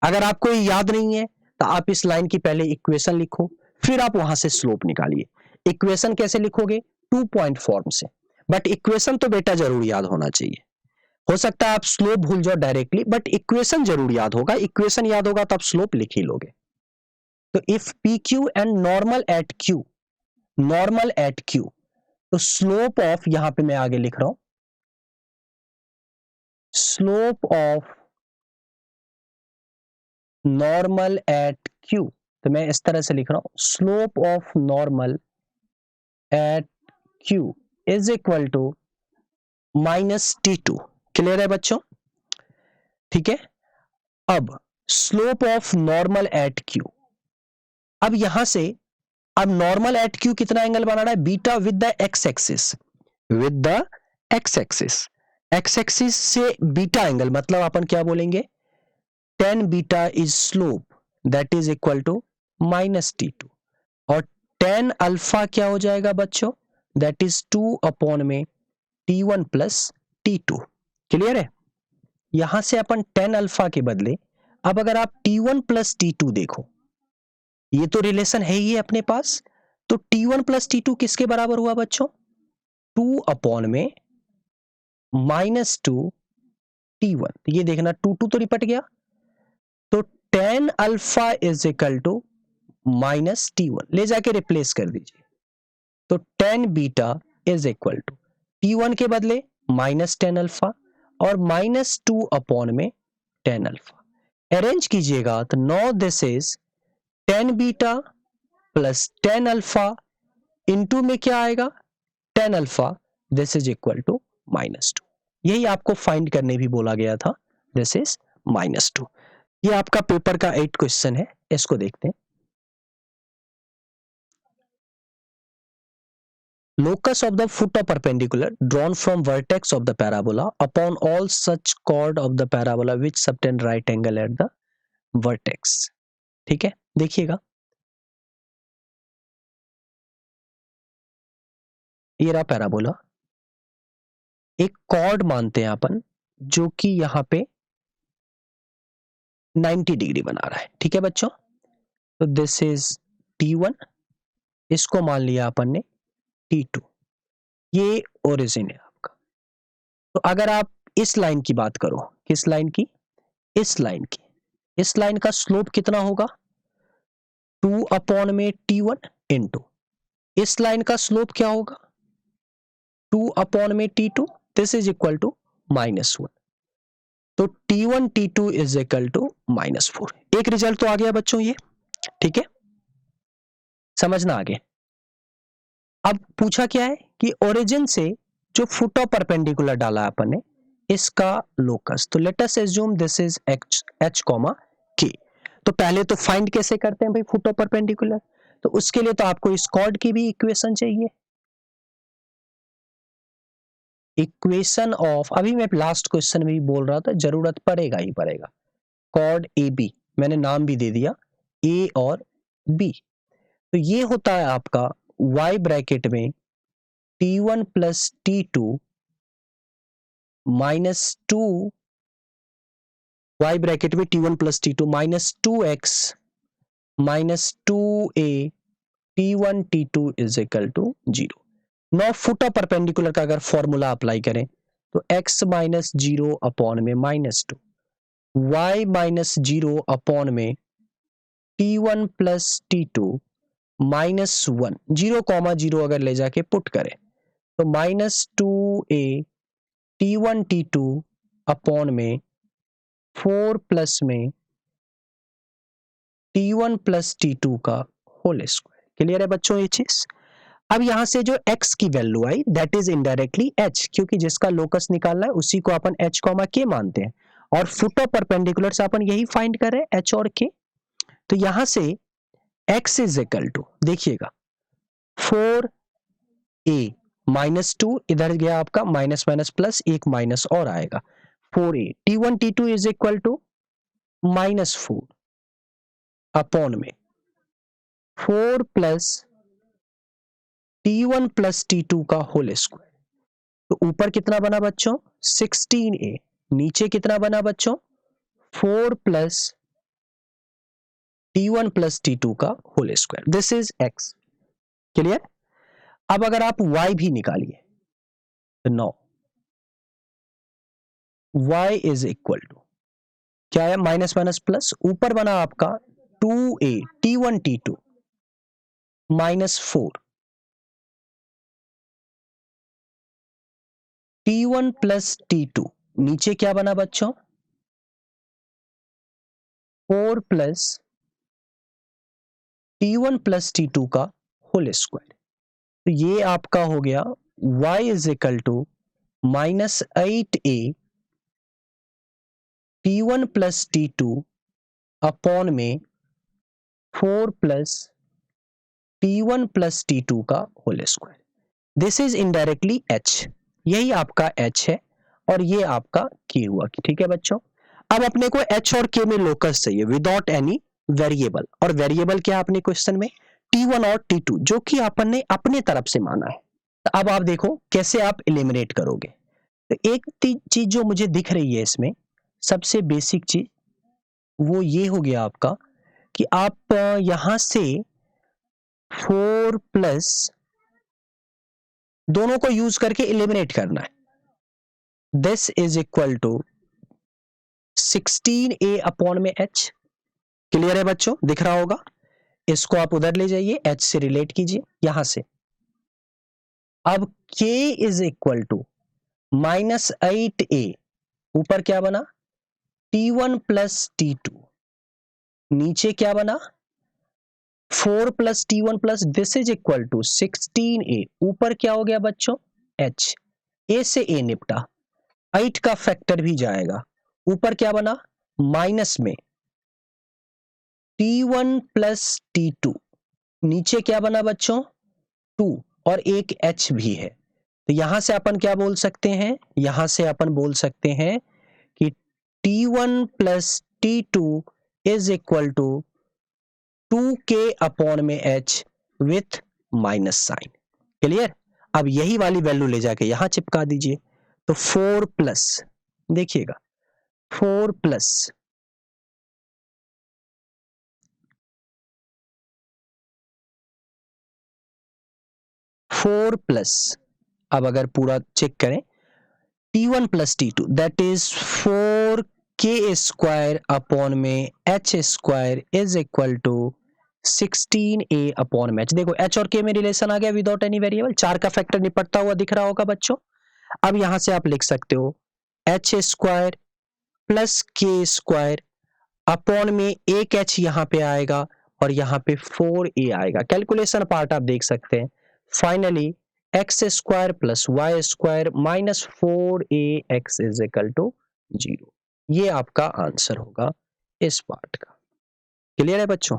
अगर आपको ये याद नहीं है तो आप इस लाइन की पहले इक्वेशन लिखो, फिर आप वहां से स्लोप निकालिए। इक्वेशन कैसे लिखोगे, 2 पॉइंट फॉर्म से, बट इक्वेशन तो बेटा जरूर याद होना चाहिए। हो सकता है आप स्लोप भूल जाओ डायरेक्टली, बट इक्वेशन जरूर याद होगा। इक्वेशन याद होगा तो आप स्लोप लिख ही लोगे। तो if PQ and normal at Q, normal at Q, तो स्लोप ऑफ, यहां पे मैं आगे लिख रहा हूं, slope of normal at Q, तो मैं इस तरह से लिख रहा हूं, slope of normal at Q is equal to minus T2। Clear है बच्चों, ठीक है। अब slope of normal at Q, अब यहां से, अब नॉर्मल एट Q कितना एंगल बना रहा है, beta with the x axis, with the x axis, x axis से बीटा एंगल, मतलब अपन क्या बोलेंगे, tan beta is slope that is equal to minus T2, और tan अल्फा क्या हो जाएगा बच्चों, दैट इज 2 अपॉन में T1 प्लस T2। क्लियर है। यहां से अपन tan अल्फा के बदले, अब अगर आप T1 प्लस T2 देखो, ये तो रिलेशन है ही अपने पास, तो T1 प्लस T2 किसके बराबर हुआ बच्चों, 2 अपॉन में माइनस 2 T1। ये देखना 2 तो निपट गया, तो tan alpha is equal to minus T1, ले जाके रिप्लेस कर दीजिए, तो tan beta is equal to T1 के बदले माइनस tan अल्फा और माइनस 2 अपॉन में tan अल्फा। अरेंज कीजिएगा तो no this is tan beta plus tan alpha into में क्या आएगा, tan alpha, this is equal to minus 2। यही आपको फाइंड करने भी बोला गया था, दिस इज माइनस 2। ये आपका पेपर का 8 क्वेश्चन है, इसको देखते हैं। Locus of the foot of perpendicular drawn from vertex of the parabola upon all such chord of the parabola which subtend right angle at the vertex। ठीक है, देखिएगा, ये रहा पैराबोला, एक कॉर्ड मानते हैं अपन जो कि यहां पे 90 डिग्री बना रहा है। ठीक है बच्चों, तो दिस इज T1, इसको मान लिया अपन ने T2, ये ओरिजिन है आपका। तो अगर आप इस लाइन की बात करो, किस लाइन की, इस लाइन की, इस लाइन का स्लोप कितना होगा, 2 अपॉन में T1 इंटू, इस लाइन का स्लोप क्या होगा, 2 अपॉन में T2, this is equal to -1, तो T1 T2 is equal to -4। एक रिजल्ट तो आ गया बच्चों ये, ठीक है। समझना आगे। अब पूछा क्या है कि ओरिजिन से जो फुट ऑफ परपेंडिकुलर डाला है अपन ने, इसका लोकस, तो let us assume this is h comma k। तो पहले तो फाइंड कैसे करते हैं भाई फुट ऑफ परपेंडिकुलर, तो उसके लिए तो आपको इस कॉर्ड की भी इक्वेशन चाहिए। इक्वेशन ऑफ, अभी मैं लास्ट क्वेश्चन में भी बोल रहा था, जरूरत पड़ेगा ही पड़ेगा। कॉर्ड ए बी, मैंने नाम भी दे दिया ए और बी। तो ये होता है आपका y ब्रैकेट में t1 plus t2 minus 2, y bracket में t1 plus t2 minus 2x minus 2a t1 t2 is equal to 0। Now foot of perpendicular का अगर फॉर्मूला अप्लाई करें तो x माइनस 0 अपॉन में माइनस 2, y माइनस 0 अपॉन में t1 plus t2 minus 1, 0,0 अगर ले जाके पुट करें तो minus 2a t1 t2 upon में 4 प्लस में t1 प्लस t2 का होल स्क्वायर। क्लियर है बच्चों ये चीज? अब यहां से जो x की value I that is indirectly h, क्योंकि जिसका लोकस निकालना है उसी को अपन h कॉमा k मानते हैं, और फुट ऑफ परपेंडिकुलर से अपन यही फाइंड कर रहे हैं h और k। तो यहां से x इज इक्वल टू, देखिएगा 4a माइनस 2, इधर गया आपका माइनस माइनस प्लस, एक माइनस और आएगा 4a t1 t2 is equal to minus 4 upon में 4 प्लस t1 प्लस t2 का होल स्क्वायर। तो ऊपर कितना बना बच्चों 16a, नीचे कितना बना बच्चों 4 प्लस t1 प्लस t2 का whole square. This is x। Clear? अब अगर आप y भी निकालिए तो 9 y इज इक्वल टू क्या है, माइनस माइनस प्लस, ऊपर बना आपका 2a t1 t2 minus 4 t1 plus t2, नीचे क्या बना बच्चों 4 प्लस t1 प्लस t2 का होल स्क्वायर। तो ये आपका हो गया y is equal to minus 8a t1 plus t2 upon में 4 प्लस t1 प्लस t2 का whole square. This is indirectly h, यही आपका h है और ये आपका k हुआ। ठीक है बच्चों? अब अपने को h और k में लोकस चाहिए विदाउट एनी वेरिएबल, और वेरिएबल क्या है अपने क्वेश्चन में t1 और t2, जो कि अपन ने अपने तरफ से माना है। तो अब आप देखो कैसे आप एलिमिनेट करोगे। तो एक चीज जो मुझे दिख रही है इसमें, सबसे बेसिक चीज वो ये हो गया आपका कि आप यहां से 4 प्लस दोनों को यूज करके एलिमिनेट करना है। This is equal to 16a upon में h। क्लियर है बच्चों? दिख रहा होगा। इसको आप उधर ले जाइए, h से रिलेट कीजिए यहां से। अब k is equal to minus 8a, ऊपर क्या बना t1 प्लस t2, नीचे क्या बना 4 plus t1 plus, this is equal to 16a, ऊपर क्या हो गया बच्चों h, a से a निपटा, 8 का फैक्टर भी जाएगा, ऊपर क्या बना माइनस में t1 प्लस t2, नीचे क्या बना बच्चों 2 और एक h भी है। तो यहां से अपन क्या बोल सकते हैं, यहां से अपन बोल सकते हैं कि t1 plus t2 is equal to 2k upon में h with minus sign. Clear? अब यही वाली वैल्यू ले जाके यहां चिपका दीजिए। तो 4 प्लस, देखिएगा 4 प्लस 4 प्लस, अब अगर पूरा चेक करें t1 plus t2 that is 4k square upon में h square is equal to 16a upon में h। देखो h और k में रिलेशन आ गया विदाउट एनी वेरिएबल, 4 का फैक्टर निपटता हुआ दिख रहा होगा बच्चों। अब यहां से आप लिख सकते हो h square plus k square upon में एक h यहां पे आएगा और यहाँ पे 4a आएगा। कैलकुलेशन पार्ट आप देख सकते हैं। Finally x square plus y square minus 4ax is equal to 0। ये आपका आंसर होगा इस पार्ट का। क्लियर है बच्चों?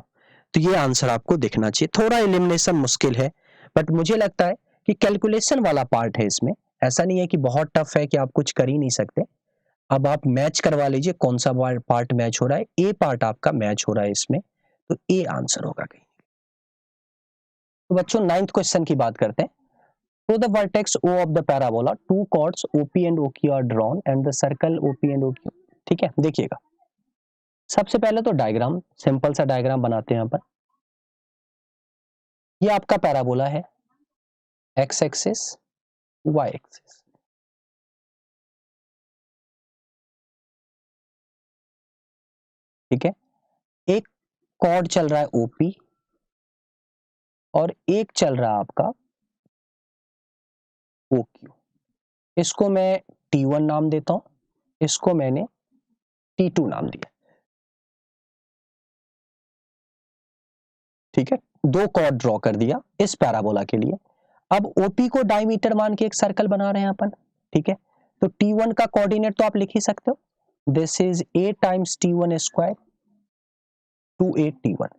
तो ये आंसर आपको दिखना चाहिए। थोड़ा एलिमिनेशन मुश्किल है, बट मुझे लगता है कि कैलकुलेशन वाला पार्ट है इसमें। ऐसा नहीं है कि बहुत टफ है कि आप कुछ कर ही नहीं सकते। अब आप मैच करवा लीजिए कौन सा पार्ट मैच हो रहा है। ए पार्ट आपका मैच हो रहा है इसमें, तो ए आंसर होगा कहीं। तो बच्चों 9th क्वेश्चन की बात करते हैं। तो the vertex O of the parabola, two chords OP and OQ are drawn and the circle OP and OQ। ठीक है, देखिएगा सबसे पहले तो डायग्राम, सिंपल सा डायग्राम बनाते हैं। यहाँ पर ये आपका पैराबोला है, एक्स एक्सिस वाई एक्सिस। ठीक है, एक कॉर्ड चल रहा है OP और एक चल रहा है आपका OQ। इसको मैं T1 नाम देता हूं, इसको मैंने T2 नाम दिया। ठीक है, दो कॉर्ड ड्रॉ कर दिया इस पैराबोला के लिए। अब OP को डायमीटर मान के एक सर्कल बना रहे हैं अपन। ठीक है, तो T1 का कोऑर्डिनेट तो आप लिख ही सकते हो, this is a times T1 square 2a T1।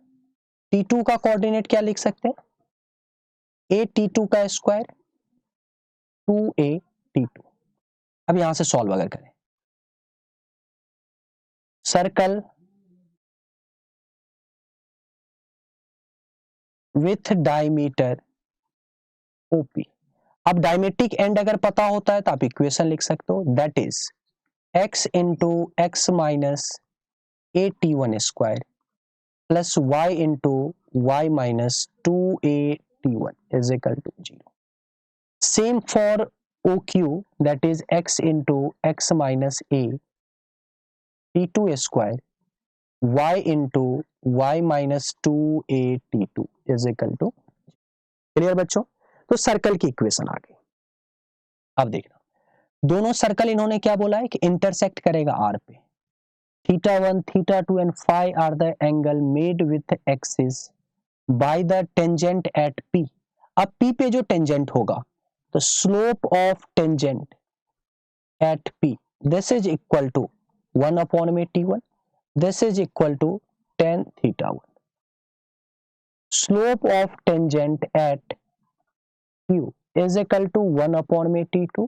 T2 का कोऑर्डिनेट क्या लिख सकते हैं, a T2 का स्क्वायर 2a T2। अब यहां से सॉल्व अगर करें, सर्कल विथ डायमीटर OP। अब डायमेट्रिक एंड अगर पता होता है तो आप इक्वेशन लिख सकते हो, that is x into x minus a T1 square plus y into y minus 2a T1 is equal to 0। Same for OQ, that is x into x minus a T2 square y into y minus 2a T2 is equal to. Clear बच्चों? तो circle की equation आ गई। अब देखना, दोनों circle इन्होंने क्या बोला है कि इंटरसेक्ट करेगा R पे। θ1, θ2 and phi are the angle made with axis by the tangent at P। अब P पे जो टेंजेंट होगा तो slope of tangent at P this is equal to 1 upon में T1, this is equal to tan θ1। Slope of tangent at Q is equal to 1 upon में T2,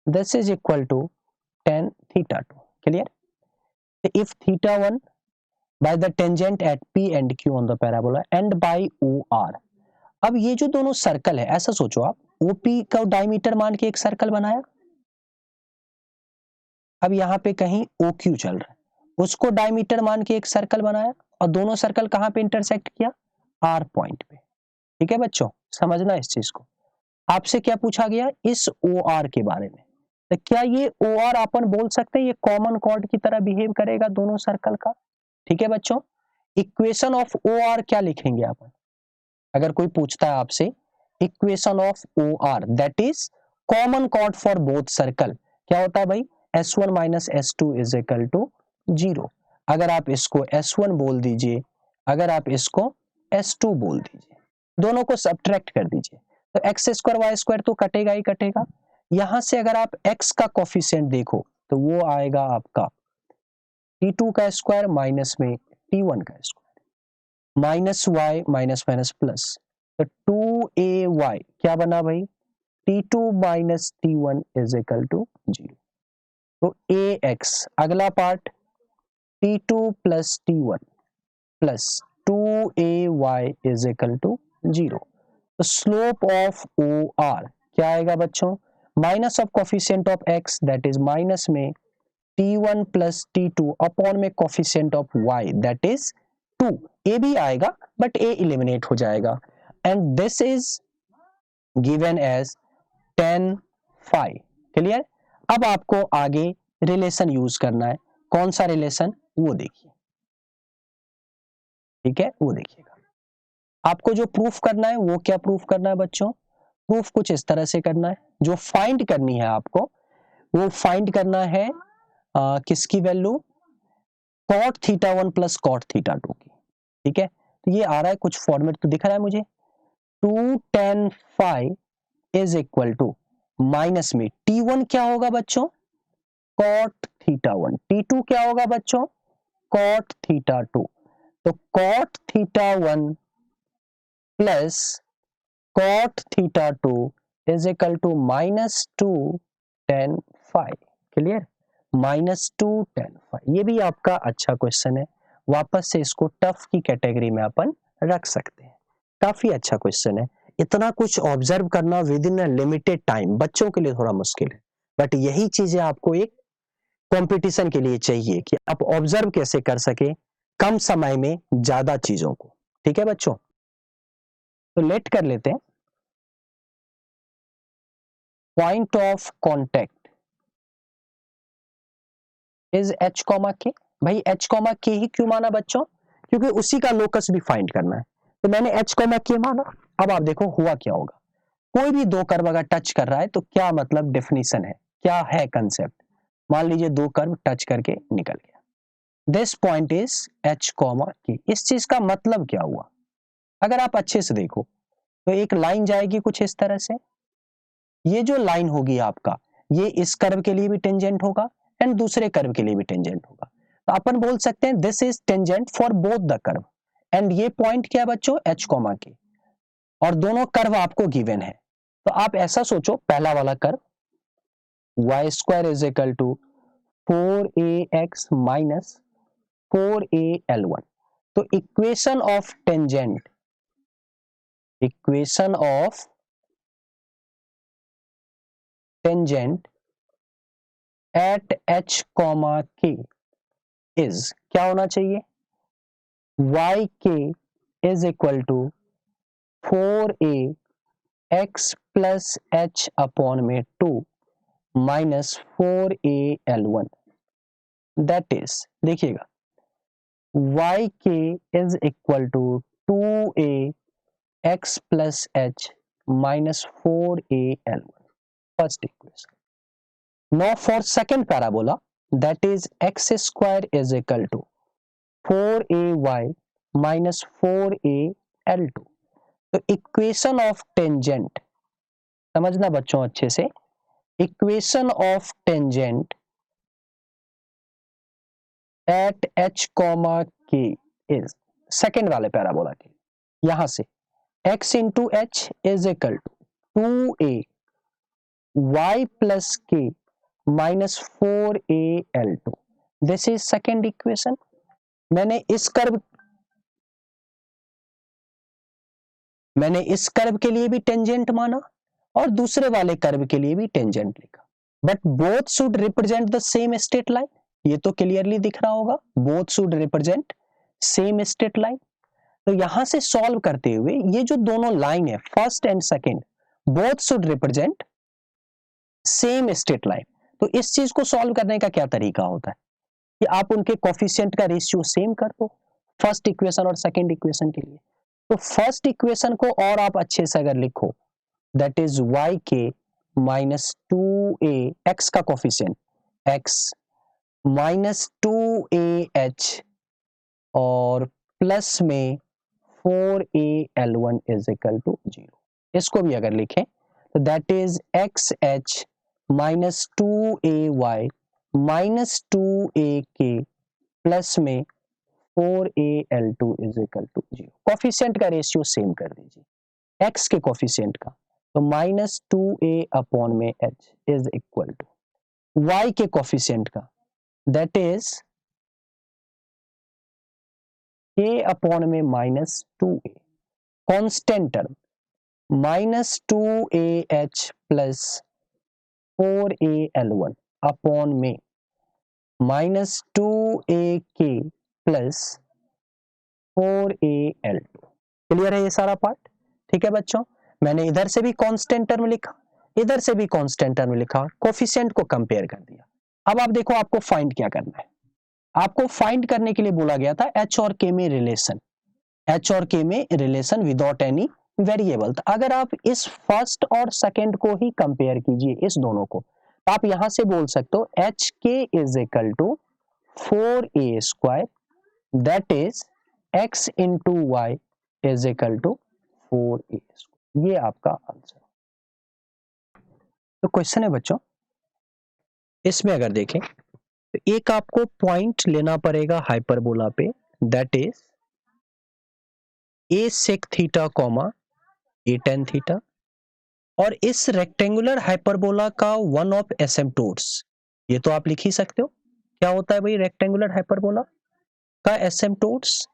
this is equal to tan θ2। clear? If θ1 by the tangent at P and Q on the parabola and by OR। अब ये जो दोनों circle है, ऐसा सोचो आप, OP का डायमीटर मान के एक सर्कल बनाया, अब यहाँ पे कहीं OQ चल रहा है, उसको डायमीटर मान के एक सर्कल बनाया और दोनों सर्कल कहाँ पे इंटरसेक्ट किया, R पॉइंट पे। ठीक है बच्चों, समझना इस चीज को। आपसे क्या पूछा गया, इस OR के बारे में। तो क्या ये OR अपन बोल सकते हैं ये कॉमन कॉर्ड की तरह बिहेव करेगा दोनों सर्कल का। ठीक है बच्चों, इक्वेशन ऑफ OR क्या लिखेंगे अपन, अगर कोई पूछता है आपसे equation of OR that is common chord for both circle, क्या होता है भाई, S1 minus S2 is equal to 0। अगर आप इसको S1 बोल दीजिए, अगर आप इसको S2 बोल दीजिए, दोनों को सब्ट्रैक्ट कर दीजिए, तो एक्स स्क्वायर वाई स्क्वायर तो कटेगा ही कटेगा। यहां से अगर आप x का कोफिशिएंट देखो तो वो आएगा आपका T2 का स्क्वायर माइनस में T1 का square minus y minus minus plus, तो 2ay क्या बना भाई, T2 minus T1 is equal to 0। तो ax अगला part T2 plus T1 plus 2ay is equal to 0। तो स्लोप ऑफ OR क्या आएगा बच्चों, minus of coefficient of x that is minus में T1 प्लस T2 अपॉन में coefficient of y that is 2। a भी आएगा but a eliminate हो जाएगा and this is given as tan phi। Clear? अब आपको आगे रिलेशन यूज करना है, कौन सा रिलेशन वो देखिए। ठीक है, वो देखिएगा। आपको जो प्रूफ करना है वो क्या प्रूफ करना है बच्चों, प्रूफ कुछ इस तरह से करना है। जो फाइंड करनी है आपको वो फाइंड करना है किसकी वैल्यू, cot θ1 प्लस cot θ2 की। ठीक है, तो ये आ रहा है कुछ फॉर्मेट तो दिख रहा है मुझे, 2 tan phi is equal to minus में T1 क्या होगा बच्चों, cot थीटा 1, T2 क्या होगा बच्चों, cot थीटा 2। तो cot theta 1 plus cot theta 2 is equal to -2 tan phi। Clear, -2 tan phi। ये भी आपका अच्छा क्वेश्चन है, वापस से इसको टफ की कैटेगरी में अपन रख सकते हैं। काफी अच्छा क्वेश्चन है। इतना कुछ ऑब्जर्व करना with in a limited time बच्चों के लिए थोड़ा मुश्किल है, बट यही चीजें आपको एक कंपटीशन के लिए चाहिए कि आप ऑब्जर्व कैसे कर सके कम समय में ज्यादा चीजों को। ठीक है बच्चों, तो लेट कर लेते हैं। Point of contact is h, k। भाई h, k ही क्यों माना बच्चों, क्योंकि उसी का लोकस भी फाइंड करना है, तो मैंने h, k माना। अब आप देखो हुआ क्या होगा, कोई भी दो कर्व अगर टच कर रहा है तो क्या मतलब डेफिनेशन है, क्या है कंसेप्ट। मान लीजिए दो कर्व टच करके निकल गया, this point is h, k। इस चीज का मतलब क्या हुआ, अगर आप अच्छे से देखो तो एक लाइन जाएगी कुछ इस तरह से, ये जो लाइन होगी आपका, ये इस कर्व के लिए भी टेंजेंट होगा एंड दूसरे कर्व के लिए भी टेंजेंट होगा। तो अपन बोल सकते हैं this is tangent for both the curve, and ये पॉइंट क्या बच्चों, h, k, और दोनों कर्व आपको गिवन है। तो आप ऐसा सोचो, पहला वाला curve y square is equal to 4ax minus 4al1। तो equation of tangent, equation of tangent at h, k is क्या होना चाहिए, yk is equal to 4ax plus h upon में 2 माइनस 4al1। दैट इज, देखिएगा yk is equal to 2ax plus h minus 4al1, first equation. Now for second parabola, that is x square is equal to 4ay minus 4al2। तो equation of tangent, समझना बच्चों अच्छे से, equation of tangent at h, k is, second वाले parabola के, यहां से x into h is equal to 2a y plus k minus 4al2। This is second equation. मैंने इस कर्व के लिए भी टेंजेंट माना और दूसरे वाले कर्व के लिए भी टेंजेंट लिखा, but both should represent the same straight line. ये तो क्लियरली दिख रहा होगा, both should represent same straight line. तो यहां से सॉल्व करते हुए ये जो दोनों लाइन है first and second, both should represent same straight line. तो इस चीज को सॉल्व करने का क्या तरीका होता है कि आप उनके कोफिशिएंट का रेशियो सेम कर दो, फर्स्ट इक्वेशन और सेकंड इक्वेशन के लिए। तो फर्स्ट इक्वेशन को और आप अच्छे से अगर लिखो, दैट इज y के माइनस 2a, x का कोफिशिएंट x माइनस 2ah और प्लस में 4al1 इज इक्वल टू 0। इसको भी अगर लिखें तो that is xh minus 2ay minus 2ak plus में 4al2 is equal to 0। Coefficient का रेशियो सेम कर दीजिए, x के कोफिशिएंट का, तो माइनस 2a अपॉन में h is equal to y के कोफिशिएंट का, दैट इज k अपॉन में minus 2a, constant term minus 2ah plus 4al1 upon में minus 2ak plus 4al2। Clear है ये सारा पार्ट? ठीक है बच्चों, मैंने इधर से भी कांस्टेंट टर्म लिखा, इधर से भी कांस्टेंट टर्म लिखा, कोफिशिएंट को कंपेयर कर दिया। अब आप देखो आपको फाइंड क्या करना है। आपको फाइंड करने के लिए बोला गया था h और k में रिलेशन, h और k में रिलेशन विदाउट एनी वेरिएबल। तो अगर आप इस फर्स्ट और सेकंड को ही कंपेयर कीजिए, इस दोनों को, तो आप यहां से बोल सकते हो h k is equal to 4a square, that is x into y is equal to 4a square. ये आपका आंसर। तो क्वेश्चन है बच्चों, इसमें अगर देखें तो एक आपको पॉइंट लेना पड़ेगा हाइपरबोला पे, that is a sec theta comma a tan theta, और इस रेक्टेंगुलर हाइपरबोला का वन ऑफ एसिम्प्टोट्स, ये तो आप लिख ही सकते हो, क्या होता है भाई रेक्टेंगुलर हाइपरबोला का एसिम्प्टोट्स।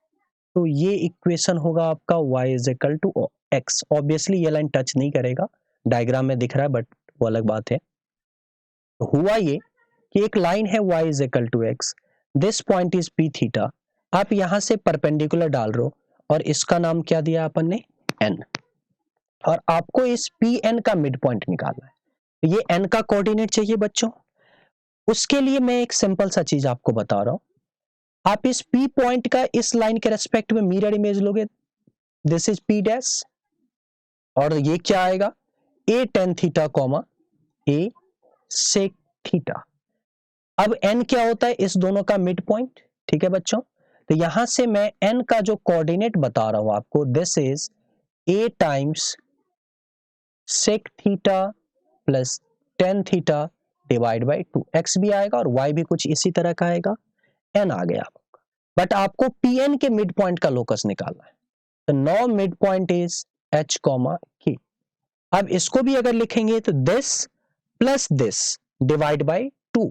तो ये इक्वेशन होगा आपका y is equal to x। Obviously ये लाइन टच नहीं करेगा, डायग्राम में दिख रहा है बट वो अलग बात है। तो हुआ ये कि एक लाइन है y is equal to x, this point is p theta, आप यहां से परपेंडिकुलर डाल रहे हो और इसका नाम क्या दिया अपन ने n, और आपको इस pn का मिड पॉइंट निकालना है। ये n का कोऑर्डिनेट चाहिए बच्चों। उसके लिए मैं एक सिंपल सा चीज आपको बता रहा हूं, आप इस p पॉइंट का इस लाइन के रेस्पेक्ट में मिरर इमेज लोगे, दिस इज p डैश, और ये क्या आएगा a tan theta comma a sec theta. अब n क्या होता है इस दोनों का मिड पॉइंट, ठीक है बच्चों। तो यहां से मैं n का जो कोऑर्डिनेट बता रहा हूं आपको, this is a times sec theta plus tan theta divide by 2, x भी आएगा और y भी कुछ इसी तरह का आएगा, n आ गया आपका। बट आपको pn के मिड पॉइंट का लोकस निकालना है। तो now mid point is h comma k। अब इसको भी अगर लिखेंगे तो this plus this divide by 2।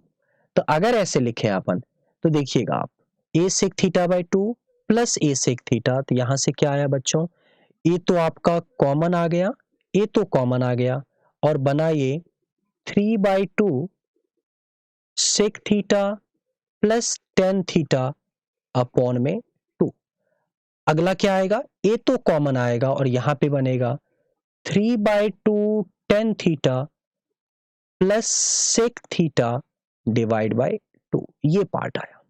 तो अगर ऐसे लिखें अपन तो देखिएगा आप a sec theta by 2 plus a sec theta, तो यहां से क्या आया बच्चों, a तो आपका कॉमन आ गया, a तो कॉमन आ गया और बना ये 3 by 2 sec theta plus tan theta upon में 2। अगला क्या आएगा, a तो कॉमन आएगा और यहां पे बनेगा 3 by 2 tan theta plus sec theta divide by 2, ये पार्ट आया।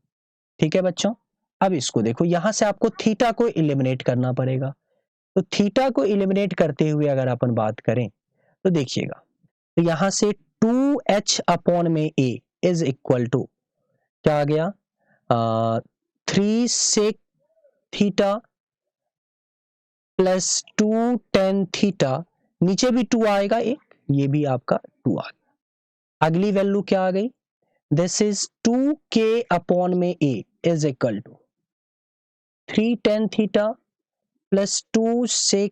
ठीक है बच्चों, अब इसको देखो, यहां से आपको थीटा को एलिमिनेट करना पड़ेगा। तो थीटा को एलिमिनेट करते हुए अगर अपन बात करें तो देखिएगा, तो यहां से 2h अपॉन में a इज इक्वल टू क्या आ गया, 3 sec theta plus 2 tan theta, नीचे भी 2 आएगा एक, ये भी आपका 2 आ गया। अगली वैल्यू क्या आ गई, दिस इज 2k अपॉन में a is equal to 3 tan theta plus 2 sec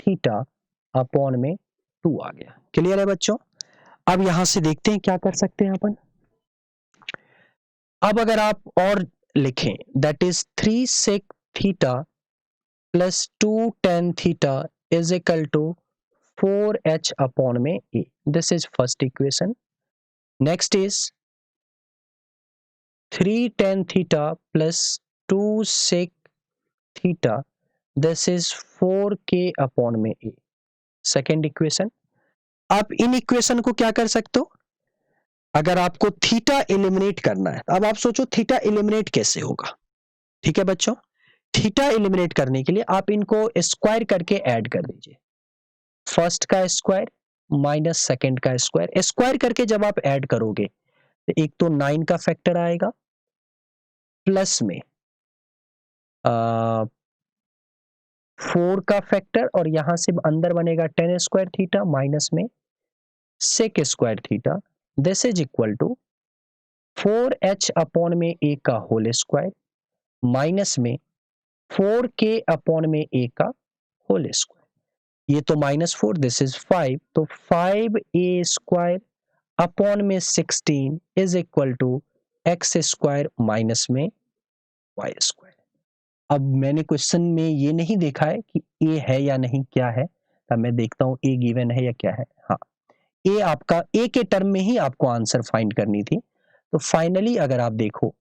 theta upon में 2 आ गया। क्लियर है बच्चों। अब यहां से देखते हैं क्या कर सकते हैं अपन। अब अगर आप और लिखें, that is 3 sec theta plus 2 tan theta is equal to 4h upon में a, this is first equation. Next is 3 tan theta plus 2 sec theta, this is 4k upon में a, सेकेंड इक्वेशन। आप इन equation को क्या कर सकते हो, अगर आपको थीटा एलिमिनेट करना है, अब आप सोचो थीटा एलिमिनेट कैसे होगा। ठीक है बच्चों, थीटा एलिमिनेट करने के लिए आप इनको स्क्वायर करके ऐड कर दीजिए, फर्स्ट का स्क्वायर माइनस सेकंड का स्क्वायर। स्क्वायर करके जब आप ऐड करोगे तो एक तो 9 का फैक्टर आएगा, प्लस में 4 का फैक्टर, और यहां से अंदर बनेगा 10 स्क्वायर थीटा माइनस में sec square theta, this is equal to 4h upon में a का होल स्क्वायर माइनस में 4k अपॉन में a का होल स्क्वायर। ये तो -4, दिस इज 5, तो 5a स्क्वायर अपॉन में 16 is equal to x square minus में y स्क्वायर। अब मैंने क्वेश्चन में ये नहीं देखा है कि a है या नहीं, क्या है, तब मैं देखता हूं a गिवन है या क्या है। हाँ, a आपका a के टर्म में ही आपको आंसर फाइंड करनी थी। तो फाइनली अगर आप देखो,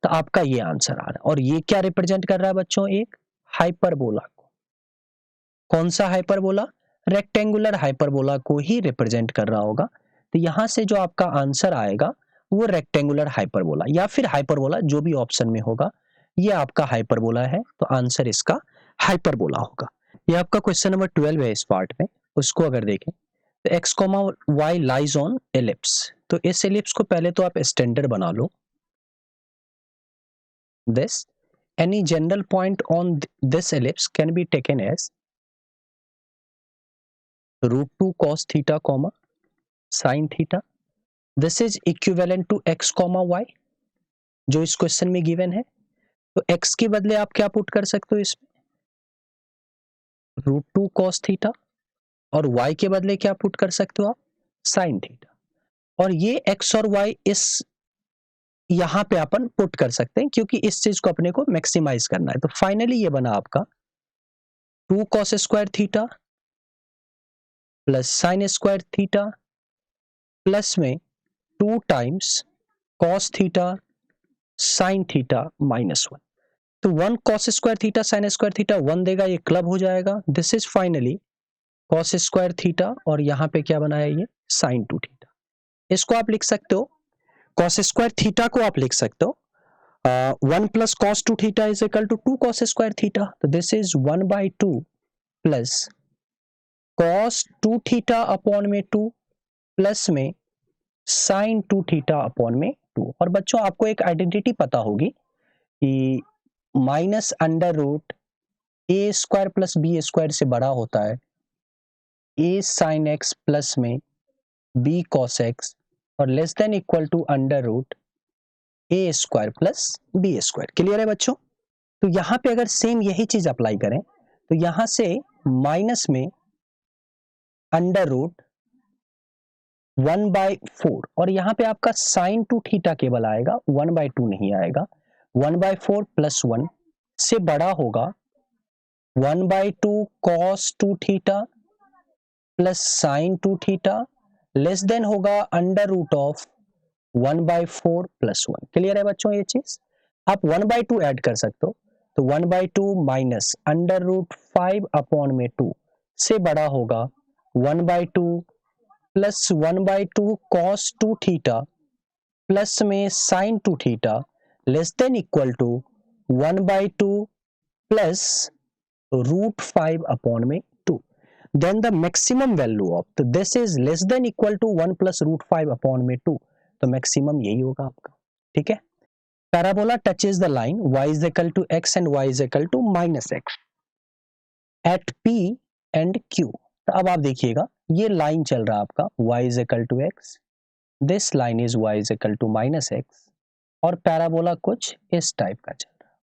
तो आपका ये आंसर आ रहा है, और ये क्या रिप्रेजेंट कर रहा है बच्चों, एक हाइपरबोला को। कौन सा हाइपरबोला, रेक्टेंगुलर हाइपरबोला को ही रिप्रेजेंट कर रहा होगा। तो यहां से जो आपका आंसर आएगा वो रेक्टेंगुलर हाइपरबोला या फिर हाइपरबोला, जो भी ऑप्शन में होगा, ये आपका हाइपरबोला है। तो आंसर इसका हाइपरबोला होगा। ये आपका क्वेश्चन नंबर 12 है इस पार्ट में। उसको अगर देखें तो x, y lies on ellipse, तो इस एलिप्स को पहले तो आप स्टैंडर्ड बना लो। This any general point on this ellipse can be taken as √2 cos theta comma sin theta. This is equivalent to x comma y जो इस क्वेश्चन में गिवन है। तो x के बदले आप क्या पुट कर सकते हो इसमें, √2 cos थीटा, और y के बदले क्या पुट कर सकते हो आप, sin थीटा। और ये x और y इस यहां पे अपन पुट कर सकते हैं क्योंकि इस चीज को अपने को मैक्सिमाइज करना है। तो फाइनली ये बना आपका 2 cos square theta plus sin square theta plus में 2 times cos theta sin theta -1। तो 1 cos square theta sin square theta 1 देगा, ये क्लब हो जाएगा। This is finally cos square theta और यहाँ पे क्या बनाया ये sin 2 थीटा। इसको आप लिख सकते हो, cos स्क्वायर थीटा को आप लिख सकते हो 1 plus cos 2 theta is equal to 2 cos square theta. तो this is 1/2 plus cos 2 theta upon में 2 प्लस में sin 2 थीटा अपॉन में 2। और बच्चों आपको एक आइडेंटिटी पता होगी कि माइनस अंडर रूट ए स्क्वायर प्लस बी स्क्वायर से बड़ा होता है ए साइन एक्स प्लस में बी कॉस एक्स और less than equal to under root A square plus B square. Clear है बच्चों? तो यहां पे अगर सेम यही चीज अप्लाई करें तो यहां से माइनस में अंडर रूट 1/4 और यहां पे आपका साइन 2 थीटा केवल आएगा, 1/2 नहीं आएगा। 1/4 प्लस 1 से बड़ा होगा 1/2 cos 2 theta plus sine 2 theta less than होगा under root of 1/4 plus 1। Clear है बच्चों? ये चीज आप 1/2 ऐड कर सकते हो, तो 1/2 माइनस अंडर रूट 5 अपॉन में 2 से बड़ा होगा 1/2 प्लस 1/2 cos 2 थीटा प्लस में sin 2 theta less than equal to 1/2 plus √5 upon में 2। Then the maximum value of this is less than equal to 1 plus √5 upon में 2। तो मैक्सिमम यही होगा आपका। ठीक है, parabola touches the line y is equal to x and y is equal to -x at p and q। तो अब आप देखिएगा ये लाइन चल रहा है आपका y is equal to x, this line is y is equal to -x और पैराबोला कुछ इस टाइप का चल रहा है।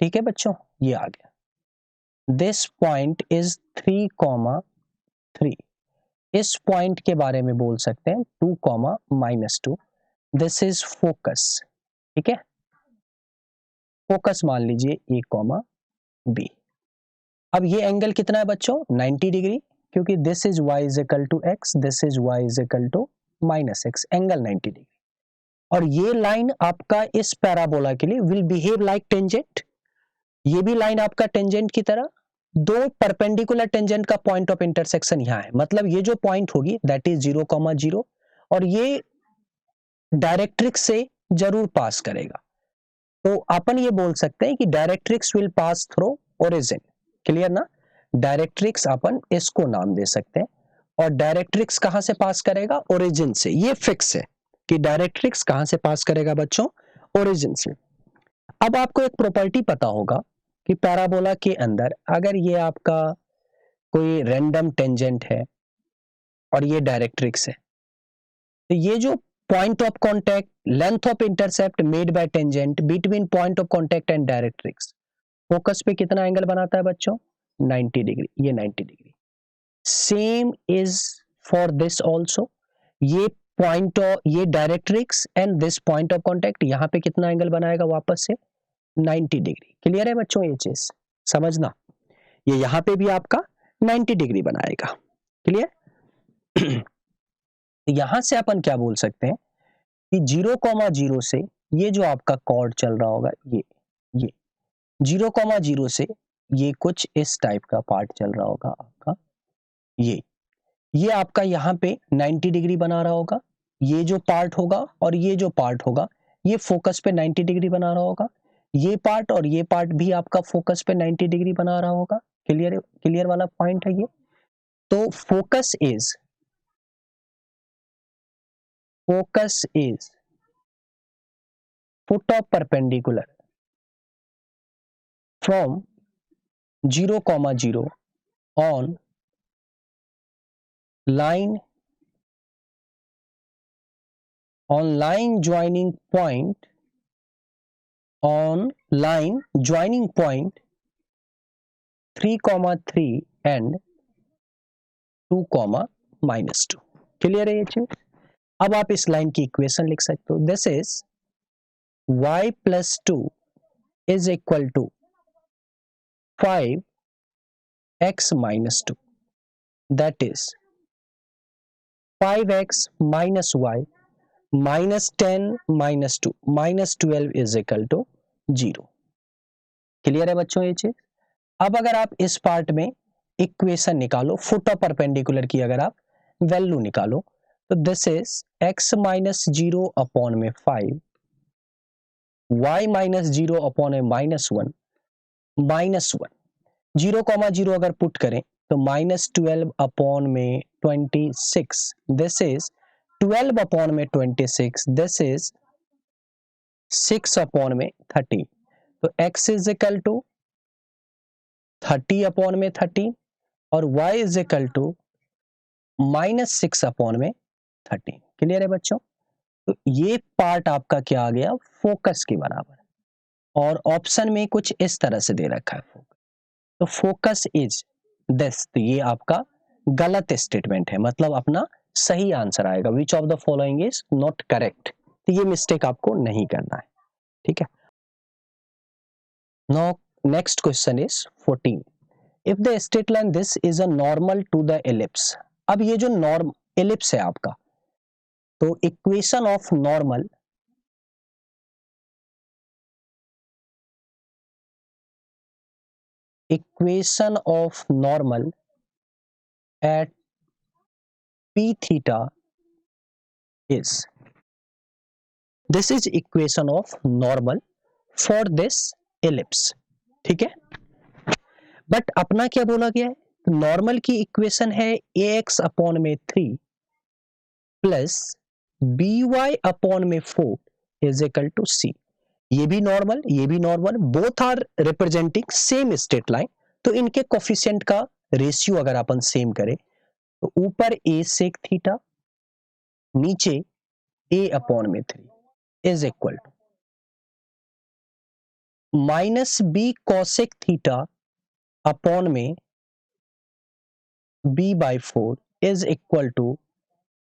ठीक है बच्चों, ये आ गया। This point is 3,3। इस पॉइंट के बारे में बोल सकते हैं 2,-2। This is focus. ठीक है, फोकस मान लीजिए A, B। अब ये एंगल कितना है बच्चों, 90 डिग्री, क्योंकि this is y is equal to x, this is y is equal to -x, angle 90 degree. और ये लाइन आपका इस पैराबोला के लिए विल बिहेव लाइक टेंजेंट। ये भी लाइन आपका टेंजेंट की तरह, दो परपेंडिकुलर टेंजेंट का पॉइंट ऑफ इंटरसेक्शन यहाँ है, मतलब ये जो पॉइंट होगी दैट इज 0,0 और ये डायरेक्ट्रिक्स से जरूर पास करेगा। तो अपन ये बोल सकते हैं कि directrix will pass through origin. Clear ना? डायरेक्ट्रिक्स अपन इसको नाम दे सकते हैं और डायरेक्ट्रिक्स कहां से पास करेगा, ओरिजिन से। ये फिक्स है कि डायरेक्ट्रिक्स कहां से पास करेगा बच्चों, ओरिजिन से। अब आपको एक प्रॉपर्टी पता होगा कि पैराबोला के अंदर अगर ये आपका कोई रैंडम टेंजेंट है और ये डायरेक्ट्रिक्स है, तो ये जो point of contact, length of intercept made by tangent between point of contact and directrix, focus पे कितना एंगल बनाता है बच्चों, 90 डिग्री। ये 90 degree. Same is for this also. ये पॉइंट ऑफ, ये directrix and this point of contact, यहाँ पे कितना एंगल बनाएगा वापस से 90 डिग्री। क्लियर है बच्चों? ये चीज समझना, ये यहाँ पे भी आपका 90 डिग्री बनाएगा। क्लियर? यहां से अपन क्या बोल सकते हैं कि 0,0 से ये जो आपका कॉर्ड चल रहा होगा, ये 0,0 से ये कुछ इस टाइप का पार्ट चल रहा होगा आपका, ये आपका यहाँ पे 90 डिग्री बना रहा होगा, ये जो पार्ट होगा और ये जो पार्ट होगा ये फोकस पे 90 डिग्री बना रहा होगा, ये पार्ट और ये पार्ट भी आपका फोकस पे 90 डिग्री बना रहा होगा। क्लियर वाला पॉइंट है ये। तो focus is focus is foot of perpendicular from 0, 0 on line joining point 3, 3 and 2, -2। Clear है ये चीज? अब आप इस लाइन की इक्वेशन लिख सकते हो। This is y + 2 is equal to 5x - 2, that is 5x - y -10 - 2 -12 is equal to 0। Clear है बच्चों ये चीज? अब अगर आप इस पार्ट में इक्वेशन निकालो, फुट ऑफ परपेंडिकुलर की अगर आप वैल्यू निकालो, तो दिस इज x - 0 अपॉन में 5, y - 0 अपॉन में -1, -1, 0, 0 अगर पुट करें तो -12 अपॉन में 26, दिस इज 12 अपॉन में 26, दिस इज 6 अपॉन में 30, तो x is equal to 30 upon में 30 और y is equal to -6 upon में 30। क्लियर है बच्चों? तो ये पार्ट आपका क्या आ गया? फोकस के बराबर। और ऑप्शन में कुछ इस तरह से दे रखा है फोकस, तो फोकस इज दिस, तो ये आपका गलत स्टेटमेंट है, मतलब अपना सही आंसर आएगा। Which of the following is not correct, तो ये मिस्टेक आपको नहीं करना है। ठीक है। Now next question is 14। If the straight line this is a normal to the ellipse. अब ये जो नॉर्म एलिप्स है आपका, तो equation of normal at p theta is, this is equation of normal for this ellipse। ठीक है, but अपना क्या बोला गया है? नॉर्मल की इक्वेशन है ax अपॉन में 3 प्लस by अपॉन में 4 इज इक्वल टू c। ये भी नॉर्मल, ये भी normal, both are representing same straight line, तो इनके कोफिशिएंट का रेशियो अगर अपन सेम करें तो ऊपर a sec थीटा, नीचे a अपॉन में 3 is equal to -b cosec theta upon में b/4 is equal to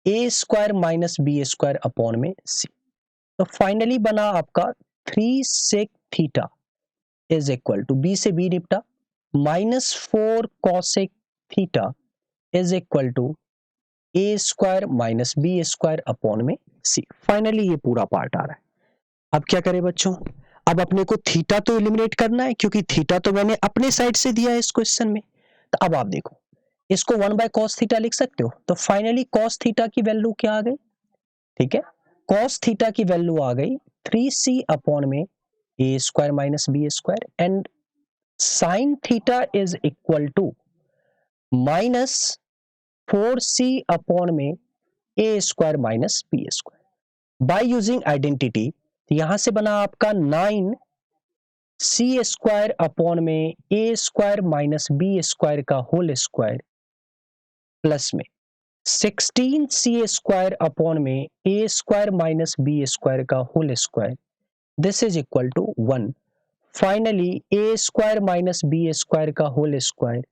a square minus B square upon में c। तो फाइनली बना आपका 3 sec theta is equal to, b से b निपटा, -4 cosec theta is equal to a square minus B square upon में c। Finally ये पूरा part आ रहा है। अब क्या करें बच्चों? अब अपने को थीटा तो एलिमिनेट करना है, क्योंकि थीटा तो मैंने अपने साइड से दिया है इस क्वेश्चन में। तो अब आप देखो, इसको 1/cos थीटा लिख सकते हो, तो फाइनली cos थीटा की वैल्यू क्या आ गई? ठीक है, cos थीटा की वैल्यू आ गई 3c अपॉन में a square minus B square, and sin theta is equal to -4c upon में a square minus B square. By using identity, यहां से बना आपका 9c स्क्वायर अपॉन में a square minus B square का whole square plus में 16c square upon में a square minus B square का whole square, this is equal to 1। Finally a square minus B square का whole square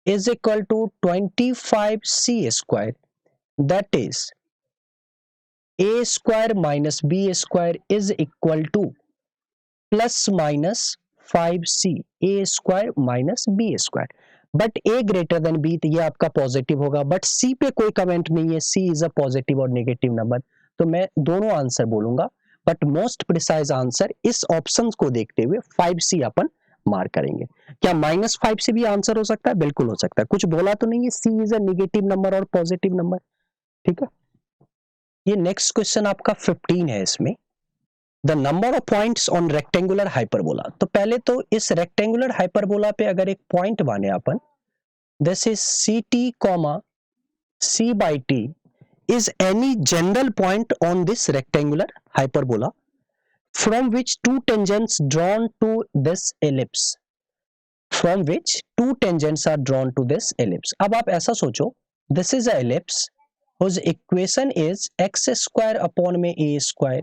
is equal to 25c square, that is a square minus B square is equal to +-5c a square minus B square. But a greater than b, तो ये आपका positive होगा, but c पे कोई comment नहीं है, c is a positive और negative number, तो मैं दोनों आंसर बोलूंगा, बट मोस्ट प्रिसाइज आंसर इस ऑप्शन को देखते हुए 5c अपन मार्क करेंगे। क्या -5 से भी आंसर हो सकता है? बिल्कुल हो सकता है, कुछ बोला तो नहीं है c is a negative number और पॉजिटिव नंबर। ठीक है, ये नेक्स्ट क्वेश्चन आपका 15 है। इसमें the number of points on rectangular hyperbola. तो पहले तो इस रेक्टेंगुलर हाइपरबोला पे अगर एक पॉइंट माने अपन, this is C T comma C by T is any general point on this rectangular hyperbola from which two tangents drawn to this ellipse, from which two tangents are drawn to this ellipse. अब आप ऐसा सोचो, this is a ellipse whose equation is x square upon में a square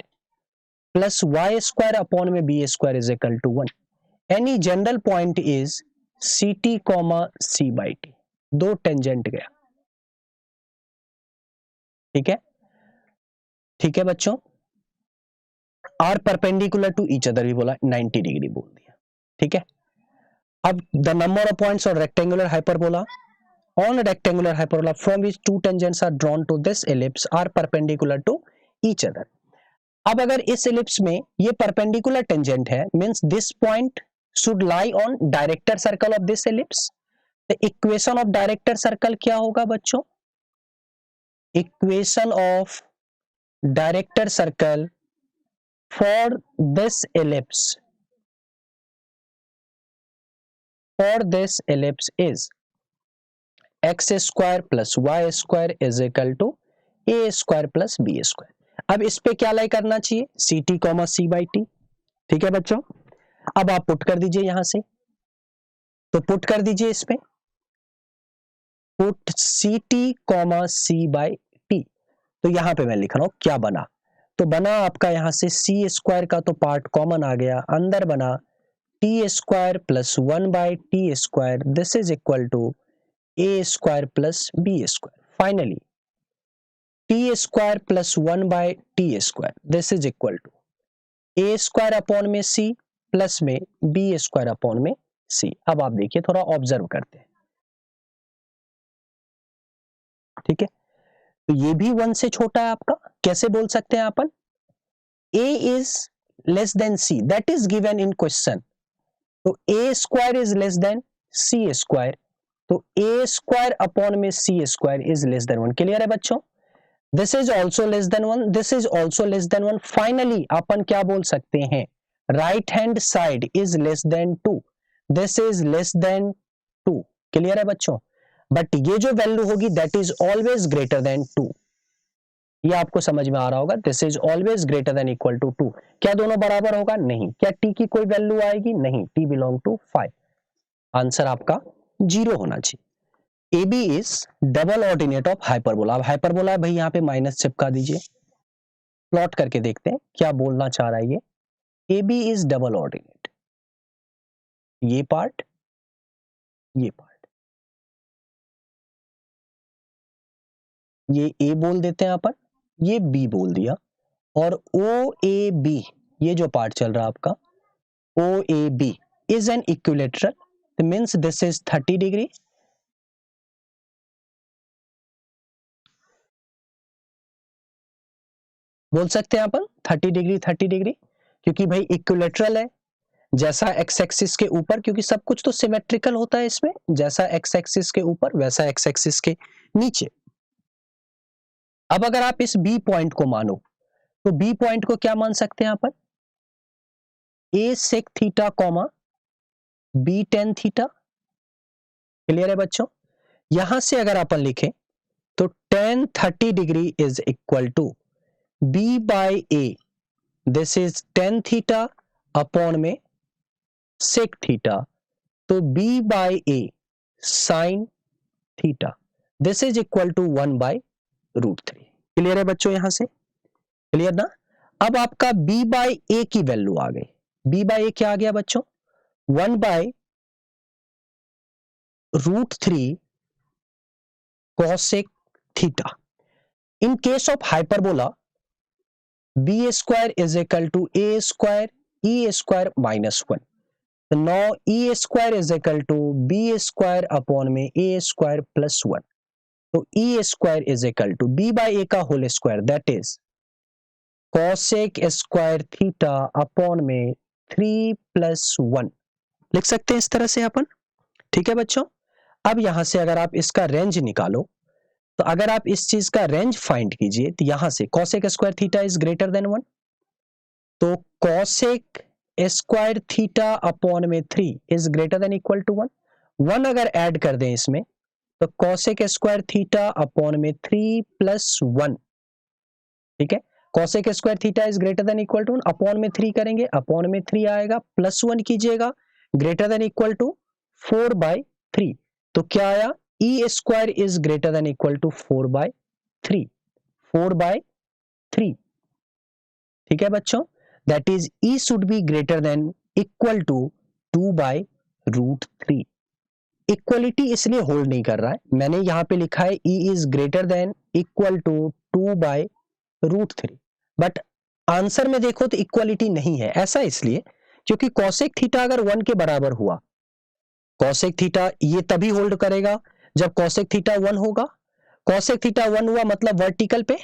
plus y square upon में b square is equal to 1. Any general point is ct comma c by t. दो tangent गया, ठीक है, ठीक है बच्चों. Are perpendicular to each other भी बोला, 90 डिग्री बोल दिया, ठीक है. अब the number of points on rectangular hyperbola on a rectangular hyperbola from which two tangents are drawn to this ellipse are perpendicular to each other. अब अगर इस ellipse में ये perpendicular tangent है, means this point should lie on director circle of this ellipse. The equation of director circle क्या होगा बच्चों? Equation of director circle for this ellipse is x square plus y square is equal to a square plus b square. अब इस पे क्या लाई करना चाहिए? C T comma C by t, ठीक है बच्चों. अब आप पुट कर दीजिए यहां से, तो पुट कर दीजिए इस पे, put c T comma C by t. तो यहां पे मैं लिख रहा हूं क्या बना, तो बना आपका यहां से सी स्क्वायर का तो पार्ट कॉमन आ गया, अंदर बना t square plus 1 by t square, this is equal to a square plus b square. Finally, t square plus 1 by t square. This is equal to a square upon में c plus में b square upon में c. अब आप देखिए, थोड़ा observe करते हैं, ठीक है. तो ये भी 1 से छोटा है आपका. कैसे बोल सकते हैं अपन? a is less than c, that is given in question. तो a square is less than c square, तो a स्क्वायर अपॉन में c square is less than 1. Clear है बच्चों? This is also less than 1, this is also less than 1. Finally अपन क्या बोल सकते हैं? Right hand side is less than 2, this is less than 2. Clear है बच्चों? बट ये जो वैल्यू होगी that is always greater than 2. ये आपको समझ में आ रहा होगा, this is always greater than equal to 2. क्या दोनों बराबर होगा? नहीं. क्या t की कोई वैल्यू आएगी? नहीं. t belong to 5. आंसर आपका 0 होना चाहिए. AB is double ordinate of hyperbola. अब हाइपरबोला है भाई, यहाँ पे माइनस चिपका दीजिए, प्लॉट करके देखते हैं क्या बोलना चाह रहा है ये. AB इज डबल ऑर्डिनेट, ये पार्ट, ये पार्ट, ये A बोल देते हैं अपन, ये B बोल दिया, और OAB ये जो पार्ट चल रहा है आपका, OAB is an equilateral, means this is 30 degree. बोल सकते हैं अपन 30 डिग्री 30 डिग्री, क्योंकि भाई इक्विलेटरल है, जैसा एक्स एक्सिस के ऊपर, क्योंकि सब कुछ तो सिमेट्रिकल होता है इसमें, जैसा एक्स एक्सिस के ऊपर वैसा एक्स एक्सिस के नीचे. अब अगर आप इस बी पॉइंट को मानो, तो बी पॉइंट को क्या मान सकते हैं अपन? A sec theta comma B tan theta. Clear है बच्चों? यहां से अगर अपन लिखें तो tan 30 degree is equal to b by a, this is tan theta upon में sec theta, तो b by a sin theta, this is equal to 1 by root 3. Clear है बच्चों? यहां से क्लियर ना? अब आपका b by a की वैल्यू आ गई. b by a क्या आ गया बच्चों? 1 by root 3 cosec theta. In case of hyperbola, b square is equal to a square e square minus 1. So now e square is equal to b square upon में a square plus 1. तो e square is equal to b by a का whole square, that is cosec square theta upon में 3 plus 1. लिख सकते हैं इस तरह से अपन, ठीक है बच्चों? अब यहां से अगर आप इसका रेंज निकालो, तो अगर आप इस चीज का रेंज फाइंड कीजिए, तो यहां से cosec square theta is greater than 1, तो cosec स्क्वायर थीटा अपॉन में 3 is greater than equal to 1. 1 अगर ऐड कर दें इसमें, तो कॉसेक स्क्वायर थीटा अपॉन में 3 + 1, ठीक है। Cosec square theta is greater than equal to, upon में 3 करेंगे, अपॉन में 3 आएगा, +1 कीजिएगा, ग्रेटर देन इक्वल टू 4/3, तो क्या आया, E square is greater than equal to 4/3, 4/3, ठीक है बच्चों। That is E should be greater than equal to 2/√3। Equality इसलिए होल्ड नहीं कर रहा है, मैंने यहां पे लिखा है E is greater than equal to 2/√3, but answer में देखो तो इक्वलिटी नहीं है। ऐसा इसलिए क्योंकि कॉसेक थीटा अगर 1 के बराबर हुआ, कॉसेक थीटा ये तभी होल्ड करेगा जब कॉसेक थीटा 1 होगा। कॉसेक थीटा 1 हुआ मतलब वर्टिकल पे,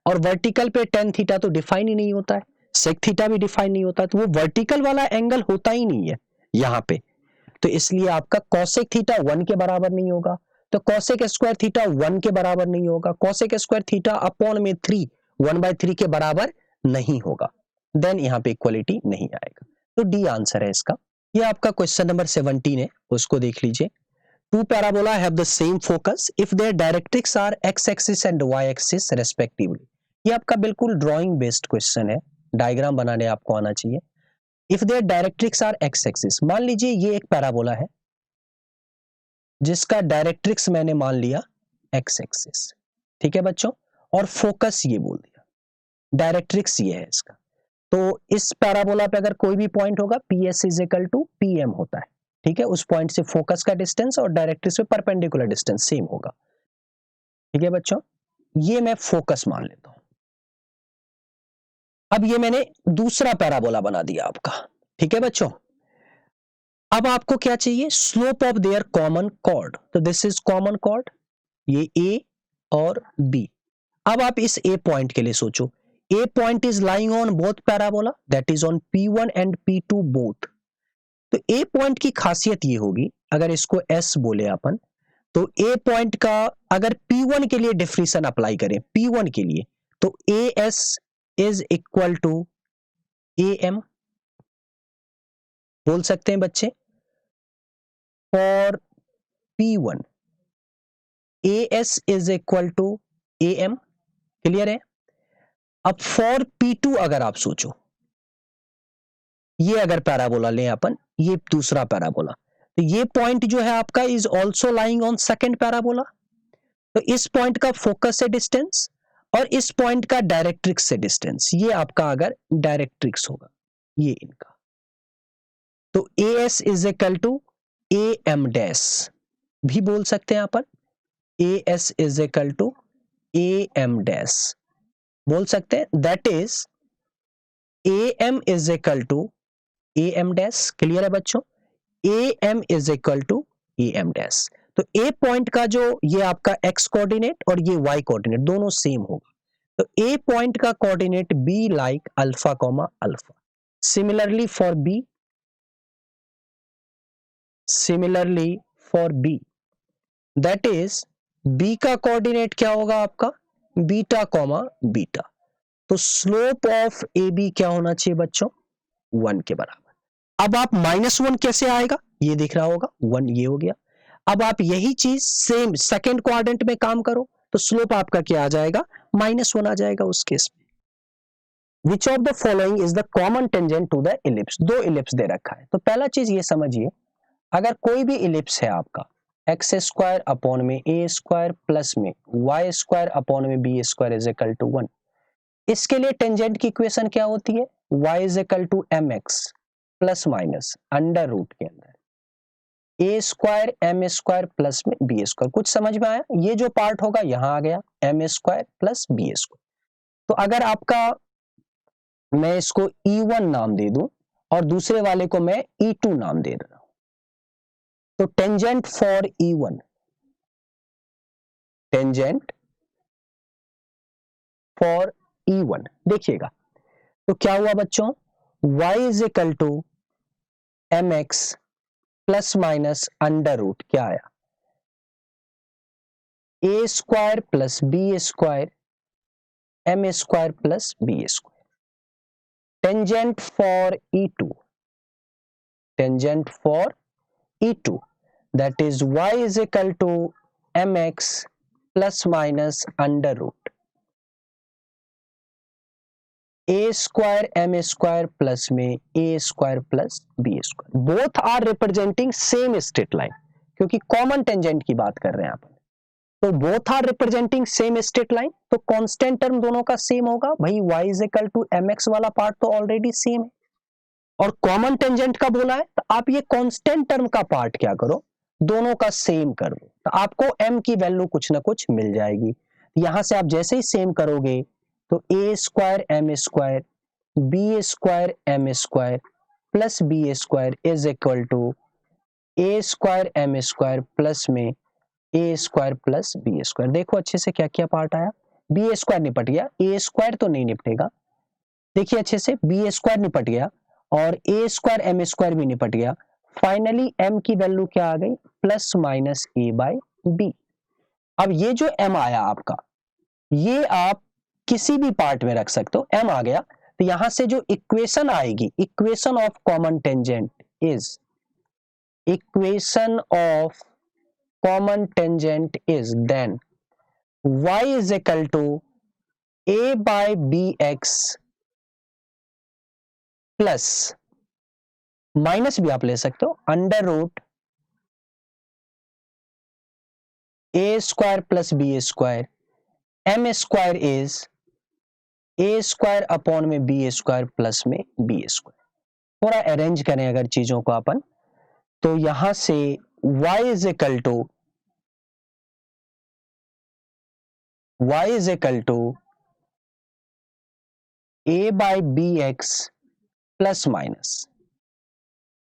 और वर्टिकल पे टेन थीटा तो डिफाइन ही नहीं होता है, सेक थीटा भी डिफाइन नहीं होता है, तो वो वर्टिकल वाला एंगल होता ही नहीं है यहां पे, तो इसलिए आपका कॉसेक थीटा 1 के बराबर नहीं होगा। तो कॉसेक स्क्वायर थीटा 1 के बराबर नहीं होगा, कॉसेक स्क्वायर थीटा अपॉन में 3 1/3 के बराबर नहीं होगा, देन यहाँ पे इक्वलिटी नहीं आएगा। तो डी आंसर है इसका। ये आपका क्वेश्चन नंबर 17 है, उसको देख लीजिए। Two parabola have the same focus if their directrix are x-axis and y-axis respectively. ये आपका बिल्कुल ड्राइंग बेस्ड क्वेश्चन है, डायग्राम बनाने आपको आना चाहिए। If there directrix are x-axis, मान लीजिए ये एक पैराबोला है जिसका डायरेक्ट्रिक्स मैंने मान लिया x-axis, ठीक है बच्चों, और फोकस ये बोल दिया, डायरेक्ट्रिक्स ये है इसका। तो इस पैराबोला पे अगर कोई भी पॉइंट होगा PS is equal to PM होता है, ठीक है, उस पॉइंट से फोकस का डिस्टेंस और डायरेक्ट्रिक्स पे परपेंडिकुलर डिस्टेंस सेम होगा, ठीक है बच्चों। ये मैं फोकस मान लेता हूं। अब ये मैंने दूसरा पैराबोला बना दिया आपका, ठीक है बच्चों। अब आपको क्या चाहिए, slope of their common chord, तो दिस इज कॉमन कॉर्ड, ये A और B। अब आप इस A पॉइंट के लिए सोचो, A point is lying on both parabola, that is on P1 and P2 both. तो A पॉइंट की खासियत ये होगी, अगर इसको S बोले अपन, तो A पॉइंट का अगर P1 के लिए डिफरेंशियल अप्लाई करें, P1 के लिए, तो AS is equal to AM बोल सकते हैं बच्चे, for P1 AS is equal to AM, clear है। अब फॉर P2 अगर आप सोचो, ये अगर पैराबोला लें अपन, ये दूसरा पैराबोला, तो ये पॉइंट जो है आपका is also lying on second parabola, तो इस पॉइंट का फोकस से डिस्टेंस और इस पॉइंट का डायरेक्ट्रिक्स से डिस्टेंस, ये आपका अगर डायरेक्ट्रिक्स होगा ये इनका, तो AS is equal to AM dash भी बोल सकते हैं अपन, AS is equal to AM dash बोल सकते हैं, that is AM is equal to AM dash, clear है बच्चों, AM is equal to AM dash. तो A पॉइंट का जो ये आपका x कोऑर्डिनेट और ये y कोऑर्डिनेट दोनों सेम होगा, तो A पॉइंट का coordinate B like alpha comma alpha. Similarly for B, similarly for B, that is B का कोऑर्डिनेट क्या होगा आपका, बीटा कॉमा बीटा। तो स्लोप ऑफ AB क्या होना चाहिए बच्चों, 1 के बराबर। अब आप -1 कैसे आएगा, ये दिख रहा होगा, 1 ये हो गया। अब आप यही चीज सेम सेकंड क्वाड्रेंट में काम करो, तो स्लोप आपका क्या आ जाएगा, -1 आ जाएगा उस केस में। Which of the following is the common tangent to the ellipse, दो इलिप्स दे रखा है, तो पहला चीज ये समझिए, अगर कोई भी इलिप्स है आपका एक्स स्क्वायर अपॉन में ए स्क्वायर प्लस में वाई स्क्वायर अपॉन में B square is equal to 1, इसके लिए टेंजेंट की इक्वेशन क्या होती है, y is equal to M x plus minus under root के अंदर a square M square plus में बी स्क्वायर। कुछ समझ में आया, ये जो पार्ट होगा यहां आ गया m square plus B square. तो अगर आपका मैं इसको E1 नाम दे दूं और दूसरे वाले को मैं E2 नाम दे रहा हूं, तो tangent for E1, tangent for E1 देखिएगा, तो क्या हुआ बच्चों, y is equal to M x plus minus under root क्या आया, A square plus B square M square plus B square. Tangent for E2, tangent for E2 that is y is equal to mx plus minus under root A square M square plus में ए square plus B square. Both are representing same straight line, क्योंकि common tangent की बात कर रहे हैं आप। तो both are representing same straight line, तो कांस्टेंट टर्म दोनों का सेम होगा भाई। y is equal to M x वाला पार्ट तो ऑलरेडी सेम है, और कॉमन टेंजेंट का बोला है, तो आप ये कांस्टेंट टर्म का पार्ट क्या करो, दोनों का सेम कर दो, तो आपको m की वैल्यू कुछ ना कुछ मिल जाएगी। यहां से आप जैसे ही सेम करोगे तो A square M square B square M square plus B square is equal to A square M square plus में ए स्क्वायर प्लस बी स्क्वायर। देखो अच्छे से क्या क्या पार्ट आया, बी स्क्वायर निपट गया, ए स्क्वायर तो नहीं निपटेगा। देखिए अच्छे से, बी स्क्वायर निपट गया और ए स्क्वायर एम स्क्वायर भी निपट गया। फाइनली m की वैल्यू क्या आ गई, प्लस माइनस ए बाय बी। अब ये जो m आया आपका, ये आप किसी भी पार्ट में रख सकते हो, m आ गया, तो यहां से जो इक्वेशन आएगी, equation of common tangent is, equation of common tangent is then y is equal to a by bx plus minus भी आप ले सकते हो under root A square plus B square, M square is A square upon में B square plus में B square. थोड़ा arrange करें अगर चीजों को अपन, तो यहां से y is equal to a by B X plus minus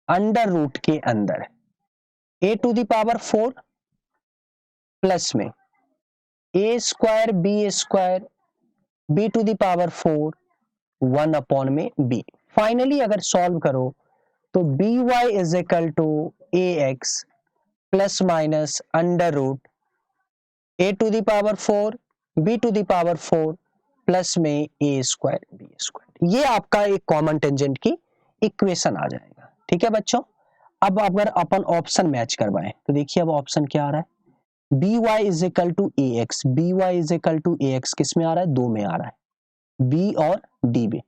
under root के अंदर a to the power 4 plus में ए square B to the power 4 1 upon में b। फाइनली अगर सॉल्व करो तो b y is equal to a x plus minus under root a to the power 4 b to the power 4 plus में ए square B square. ये आपका एक common tangent की equation आ जाएगा। ठीक है बच्चों, अब अगर अपन ऑप्शन मैच करवाएं तो देखिए अब ऑप्शन क्या आ रहा है, b y is equal to a x, b y is equal to a x किस में आ रहा है, दो में आ रहा है, बी और डी में।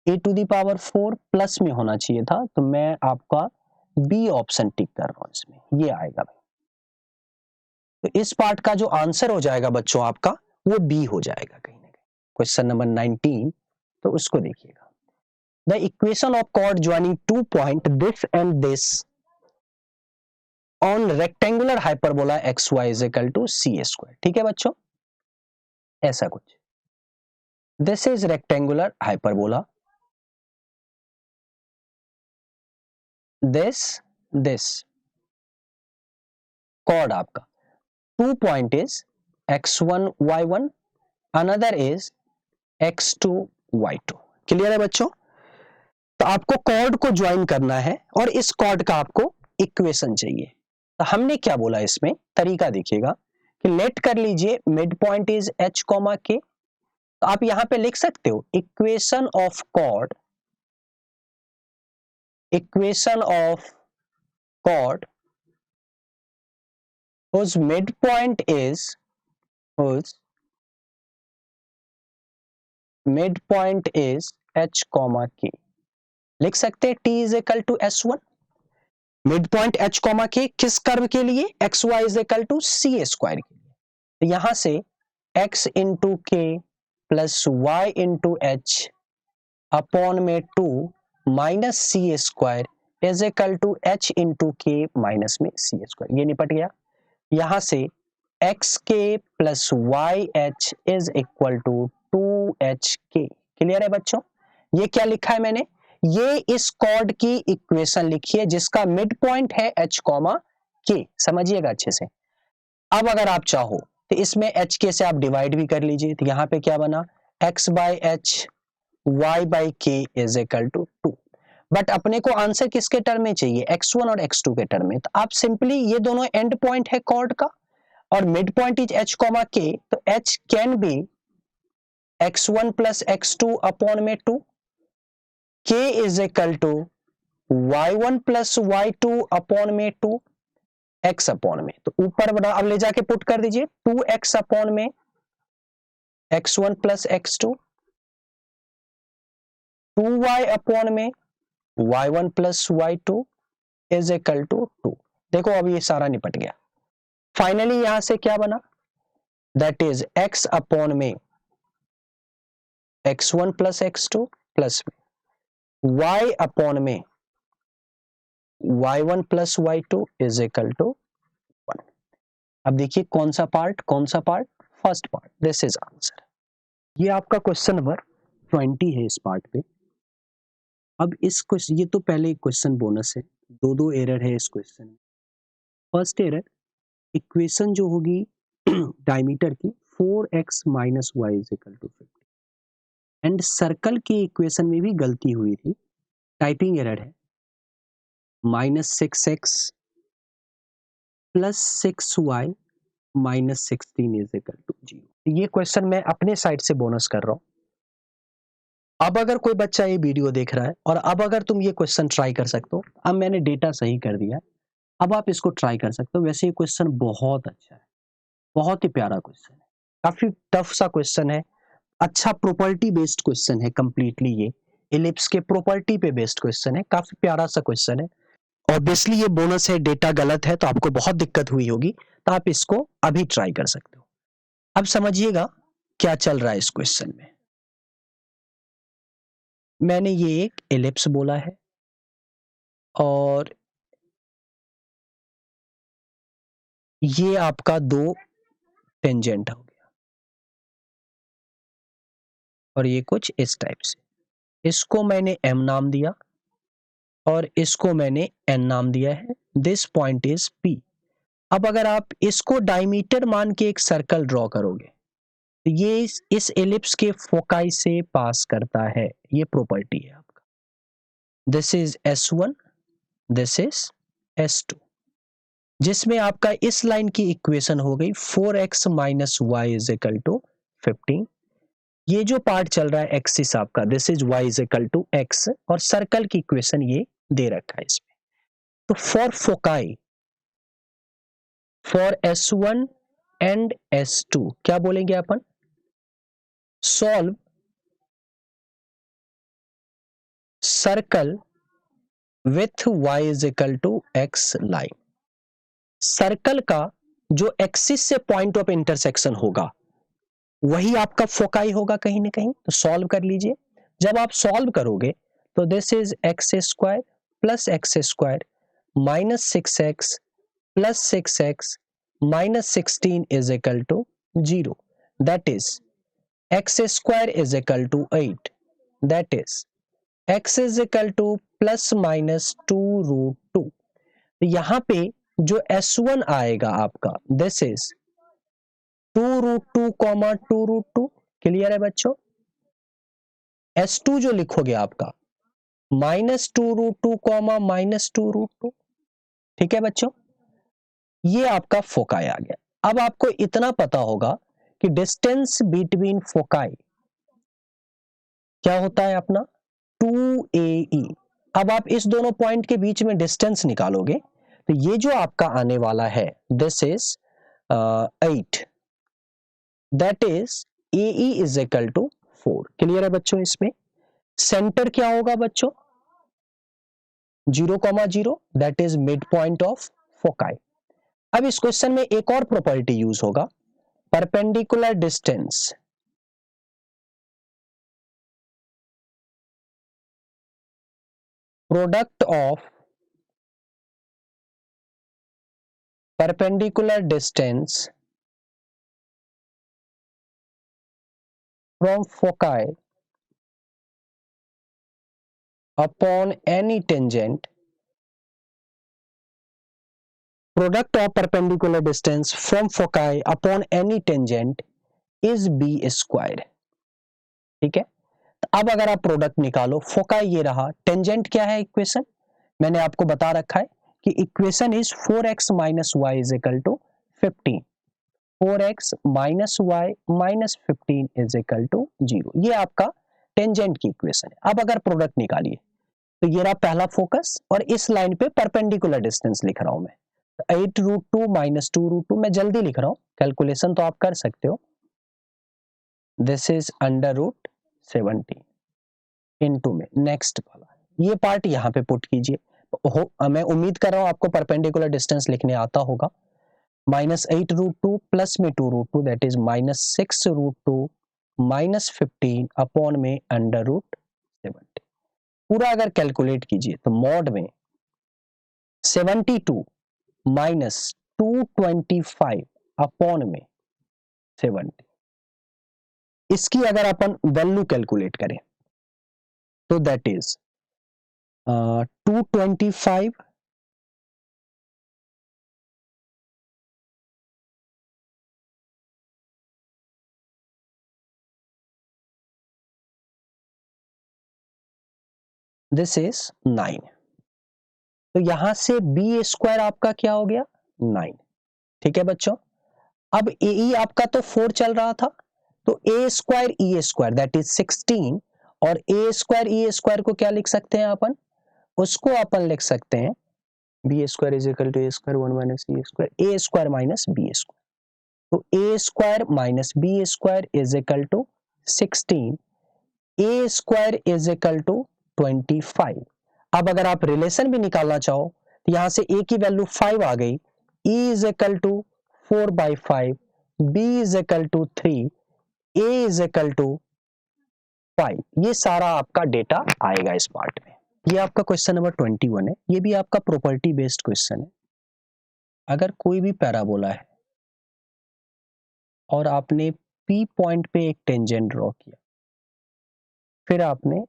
ए टू दी पावर 4 प्लस में होना चाहिए था, तो मैं आपका बी ऑप्शन टिक कर रहा हूं इसमें, ये आएगा भाई। तो इस पार्ट का जो आंसर हो जाएगा बच्चों आपका, वो बी हो जाएगा कहीं ना कहीं। क्वेश्चन नंबर 19, तो उसको देखिएगा, the equation of chord joining 2 point this and this on rectangular hyperbola x y is equal to c square. ठीक है बच्चों, ऐसा कुछ, this is rectangular hyperbola, this chord आपका 2 point is x1 y1, another is x2 y2। Clear है बच्चों, तो आपको कॉर्ड को ज्वाइन करना है और इस कॉर्ड का आपको इक्वेशन चाहिए। तो हमने क्या बोला इसमें, तरीका देखिएगा कि लेट कर लीजिए mid point is h comma k, तो आप यहां पे लिख सकते हो equation of chord, equation of chord whose midpoint is h comma k। लिख सकते हैं t is equal to s1, mid point h comma k किस कर्व के लिए, xy is equal to c square के लिए। तो यहां से x into k plus y into h upon में 2 minus c square is equal to h into k minus में सी स्क्वायर, ये निपट गया। यहां से x k plus y h is equal to 2hk। Clear है बच्चों, ये क्या लिखा है मैंने, ये इस कॉर्ड की इक्वेशन लिखी है जिसका मिड पॉइंट है h कॉमा k, समझिएगा अच्छे से। अब अगर आप चाहो तो इसमें hk से आप डिवाइड भी कर लीजिए, तो यहां पे क्या बना, x by H y by के इज इक्वल टू 2। बट अपने को आंसर किसके टर्म में चाहिए, x1 और x2 के टर्म में, तो आप सिंपली ये दोनों एंड पॉइंट है कॉर्ड का और mid point is h comma k, तो h can be x1 plus x2 upon में 2, k is equal to y1 plus y2 upon में 2, x अपॉन में, तो ऊपर बड़ा अब ले जाके पुट कर दीजिए 2x अपॉन में x1 plus x2, 2y upon में y1 plus y2 is equal to 2। देखो अब ये सारा निपट गया। फाइनली यहां से क्या बना, दैट इज x अपॉन में x1 प्लस x2 प्लस में y अपॉन में y1 plus y2 is equal to 1। अब देखिए कौन सा part, first part, this is answer. ये आपका क्वेश्चन नंबर 20 है इस पार्ट पे। अब इस क्वेश्चन, ये तो पहले क्वेश्चन बोनस है, दो एरर है इस क्वेश्चन में। फर्स्ट एरर, इक्वेशन जो होगी डायमीटर की 4x minus y is equal to 50, and circle की इक्वेशन में भी गलती हुई थी, टाइपिंग एरर है, -6x plus 6y minus 16 is equal to 0। ये क्वेश्चन मैं अपने साइड से बोनस कर रहा हूं। अब अगर कोई बच्चा ये वीडियो देख रहा है और अब अगर तुम ये क्वेश्चन ट्राई कर सकते हो, अब मैंने डेटा सही कर दिया है, अब आप इसको ट्राई कर सकते हो। वैसे ये क्वेश्चन बहुत अच्छा है, बहुत ही प्यारा क्वेश्चन है, काफी टफ सा क्वेश्चन है, अच्छा प्रॉपर्टी बेस्ड क्वेश्चन है कंप्लीटली। ये इलिप्स के प्रॉपर्टी पे बेस्ड क्वेश्चन है, काफी प्यारा सा क्वेश्चन है। ऑब्वियसली ये बोनस है, डेटा गलत है तो आपको बहुत दिक्कत हुई होगी, तो आप इसको अभी ट्राई कर सकते हो। अब समझिएगा क्या चल रहा है इस क्वेश्चन में। मैंने ये एक एलिप्स बोला है और ये आपका 2 टेंजेंट हो गया और ये कुछ इस टाइप से, इसको मैंने m नाम दिया और इसको मैंने n नाम दिया है। This point is P। अब अगर आप इसको डायमीटर मान के एक सर्कल ड्रॉ करोगे तो ये इस एलिप्स के फोकाई से पास करता है, ये प्रॉपर्टी है आपका। This is S1, this is S2, जिसमें आपका इस लाइन की इक्वेशन हो गई 4x minus y is equal to 15। ये जो पार्ट चल रहा है एक्सिस आपका, this is y is equal to x, और सर्कल की इक्वेशन ये दे रखा है इसमें। तो for foci, for S1 and S2 क्या बोलेंगे अपन, solve circle with y is equal to x line. Circle का जो एक्सिस से पॉइंट ऑफ इंटरसेक्शन होगा वही आपका फोकाई होगा कहीं ना कहीं, तो सॉल्व कर लीजिए। जब आप सॉल्व करोगे तो this is x square plus x square minus 6x plus 6x minus 16 is equal to 0। That is x square is equal to 8, that is x is equal to plus minus 2√2। यहां पे जो S1 आएगा आपका, this is 2√2 comma 2√2, clear है बच्चों। S2 जो लिखोगे आपका माइनस 2√2 कॉमा माइनस 2√2, ठीक है बच्चों। ये आपका फोकाई आ गया। अब आपको इतना पता होगा कि डिस्टेंस बिटवीन फोकाई क्या होता है अपना 2AE। अब आप इस दोनों पॉइंट के बीच में डिस्टेंस निकालोगे तो ये जो आपका आने वाला है, this is 8, that is AE is equal to 4। Clear है बच्चों। इसमें सेंटर क्या होगा बच्चों, 0,0, that is mid point of foci. अब इस क्वेश्चन में एक और प्रॉपर्टी यूज होगा, perpendicular distance product of perpendicular distance from foci upon any tangent, product of perpendicular distance from foci upon any tangent is b square। ठीक है, तो अब अगर आप प्रोडक्ट निकालो, फोकाई ये रहा, टेंजेंट क्या है, इक्वेशन मैंने आपको बता रखा है कि equation is 4x minus y is equal to 15, 4x minus y minus 15 is equal to 0। ये आपका टेंजेंट की इक्वेशन है। अब अगर प्रोडक्ट निकालिए तो ये रहा पहला फोकस और इस लाइन पे परपेंडिकुलर डिस्टेंस लिख रहा हूं मैं, 8√2 माइनस 2√2, मैं जल्दी लिख रहा हूँ, कैलकुलेशन तो आप कर सकते हो। दिस इज √17 इनटू में नेक्स्ट वाला, ये पार्ट यहाँ पे पुट कीजिए। मैं उम्मीद कर रहा हूँ आपको परपेंडिकुलर डिस्टेंस लिखने आता होगा। -8√2 प्लस में 2√2 दैट इज -6√2 माइनस 15 अपॉन में √17। पूरा अगर कैलकुलेट कीजिए तो मॉड में 72 माइनस 225 अपॉन में 70, इसकी अगर अपन वैल्यू कैलकुलेट करें तो दैट इज 225 दिस इज 9। तो यहां से बी स्क्वायर आपका क्या हो गया 9। ठीक है बच्चों, अब ए आपका तो 4 चल रहा था, तो ए स्क्वायर दैट इज 16, और ए स्क्वायर को क्या लिख सकते हैं अपन, उसको अपन लिख सकते हैं B square is equal to A square 1 minus B square, A square minus B square. तो A square minus B square is equal to 16, A square is equal to 25। अब अगर आप रिलेशन भी निकालना चाहो तो यहां से ए की वैल्यू 5 आ गई, e is equal to 4/5, b is equal to 3, a is equal to 5। ये सारा आपका डेटा आएगा इस पार्ट में। ये आपका क्वेश्चन नंबर 21 है, ये भी आपका प्रॉपर्टी बेस्ड क्वेश्चन है। अगर कोई भी पैराबोला है और आपने P पॉइंट पे एक टेंजेंट ड्रॉ किया, फिर आपने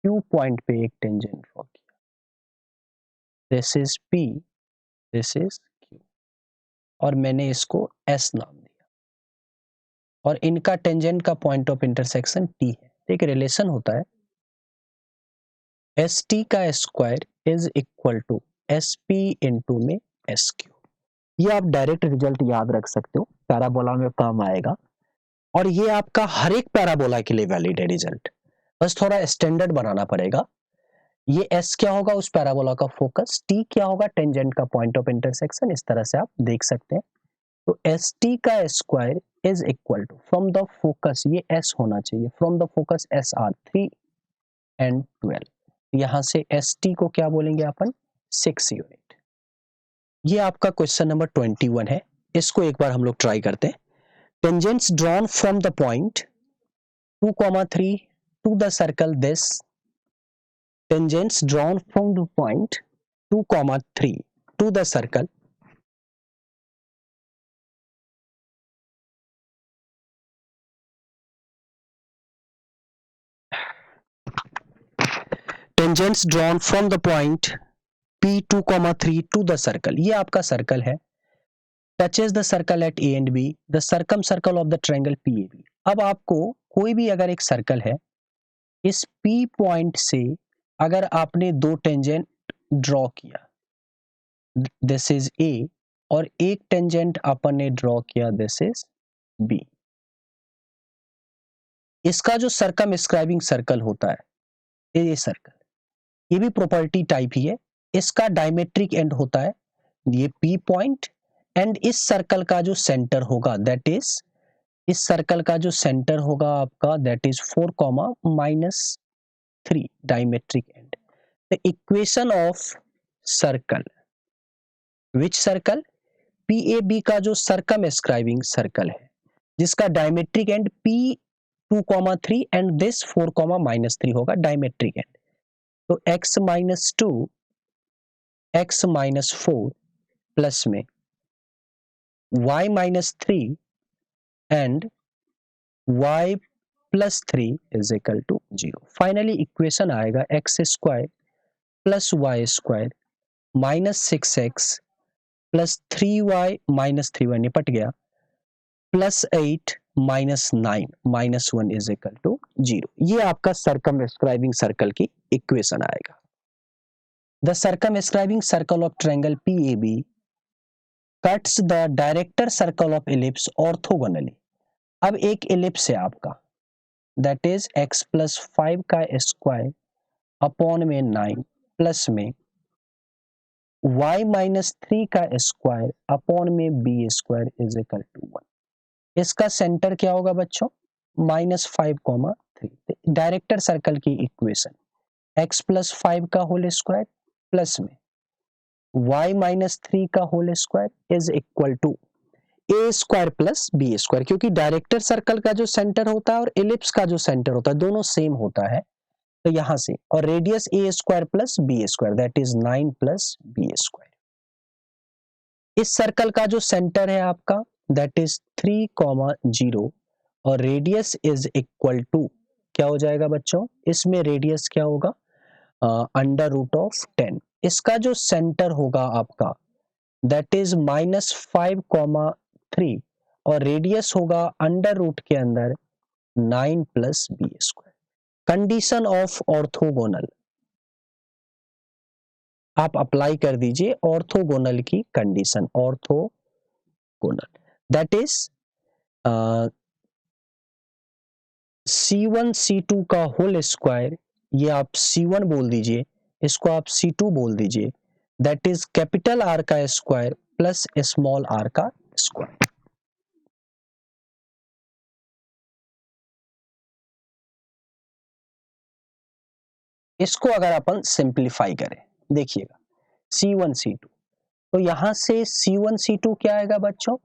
Q पॉइंट पे एक टेंजेंट ड्रॉ किया, this is P, this is Q, और मैंने इसको S नाम दिया, और इनका टेंजेंट का पॉइंट ऑफ इंटरसेक्शन T है। एक रिलेशन होता है ST का square is equal to SP into में SQ। ये आप डायरेक्ट रिजल्ट याद रख सकते हो, पैराबोला में काम आएगा, और ये आपका हर एक पैराबोला के लिए वैलिड है रिजल्ट, बस थोड़ा स्टैंडर्ड बनाना पड़ेगा। ये S क्या होगा उस पैराबोला का फोकस, T क्या होगा टेंजेंट का पॉइंट ऑफ इंटरसेक्शन, इस तरह से आप देख सकते हैं। तो ST का square is equal to from the focus, ये S होना चाहिए, from the focus SR 3 and 12, यहां से ST को क्या बोलेंगे अपन 6 यूनिट। ये आपका क्वेश्चन नंबर 21 है, इसको एक बार हम लोग ट्राई करते हैं। Tangents drawn from the point 2,3 to the circle this, tangents drawn from the point 2,3 to the circle tangents drawn from the point P2,3 to the circle, ये आपका सर्कल है, touches the circle at A and B, the circumcircle of the triangle PAB। अब आपको कोई भी अगर एक circle है, इस P पॉइंट से अगर आपने दो टेंजेंट ड्रॉ किया, दिस इज A, और एक टेंजेंट अपन ने ड्रॉ किया, दिस इज B, इसका जो सर्कमस्क्राइबिंग सर्कल होता है, ये सर्कल, ये भी प्रॉपर्टी टाइप ही है, इसका डायमेट्रिक एंड होता है ये P पॉइंट, एंड इस सर्कल का जो सेंटर होगा दैट इज, इस सर्कल का जो सेंटर होगा आपका that is 4,-3 diametric end. The equation of circle, which circle, PAB का जो सर्कमस्क्राइबिंग सर्कल है जिसका diametric and P2,3 and this 4,-3 होगा डायमेट्रिक एंड। तो x-2 x-4 प्लस में y-3 and y+3 is equal to 0। Finally equation आएगा x² plus y² minus 6x plus 3y minus 3y निपट गया, plus 8 minus 9 minus 1 is equal to 0। ये आपका circumscribing circle की equation आएगा। The circumscribing circle of triangle PAB cuts the director circle of ellipse orthogonally। अब एक ellipse है आपका दैट इज x+5 का स्क्वायर अपॉन में 9 प्लस में y माइनस 3 का स्क्वायर अपॉन में b square is equal to 1। इसका सेंटर क्या होगा बच्चों, -5,3। डायरेक्टर सर्कल की इक्वेशन x प्लस 5 का होल स्क्वायर प्लस में y माइनस 3 का whole square is equal to A square plus B square, क्योंकि डायरेक्टर सर्कल का जो सेंटर होता है और एलिप्स का जो सेंटर होता है दोनों सेम होता है, तो यहां से, और radius a square plus B square that is 9 plus B square. इस सर्कल का जो सेंटर है आपका दैट इज 3,0 और रेडियस इज इक्वल टू क्या हो जाएगा बच्चों, इसमें रेडियस क्या होगा, √10। इसका जो सेंटर होगा आपका दैट इज -5,3 और रेडियस होगा अंडर रूट के अंदर 9 plus B square. Condition of orthogonal आप अप्लाई कर दीजिए, ऑर्थोगोनल की condition, orthogonal that is C1 C2 का होल स्क्वायर, ये आप C1 बोल दीजिए, इसको आप C2 बोल दीजिए, दैट इज कैपिटल R का स्क्वायर प्लस स्मॉल r का स्क्वायर। इसको अगर अपन सिंप्लीफाई करें, देखिएगा C1 C2, तो यहां से C1 C2 क्या आएगा बच्चों,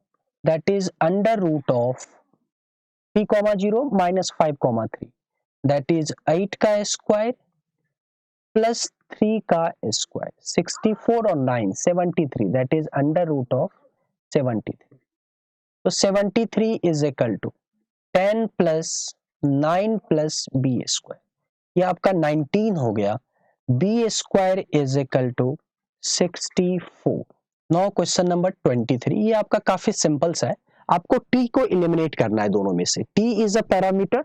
that is under root of 3,0 minus 5,3 that is 8 का स्क्वायर प्लस 3 का स्क्वायर, 64 और 9 73 that is under root of 73। तो 73 is equal to 10 plus 9 plus B square, ये आपका 19 हो गया। B square is equal to 64। Now question number 23, ये आपका काफी सिंपल सा है, आपको t को एलिमिनेट करना है दोनों में से। t इज अ पैरामीटर,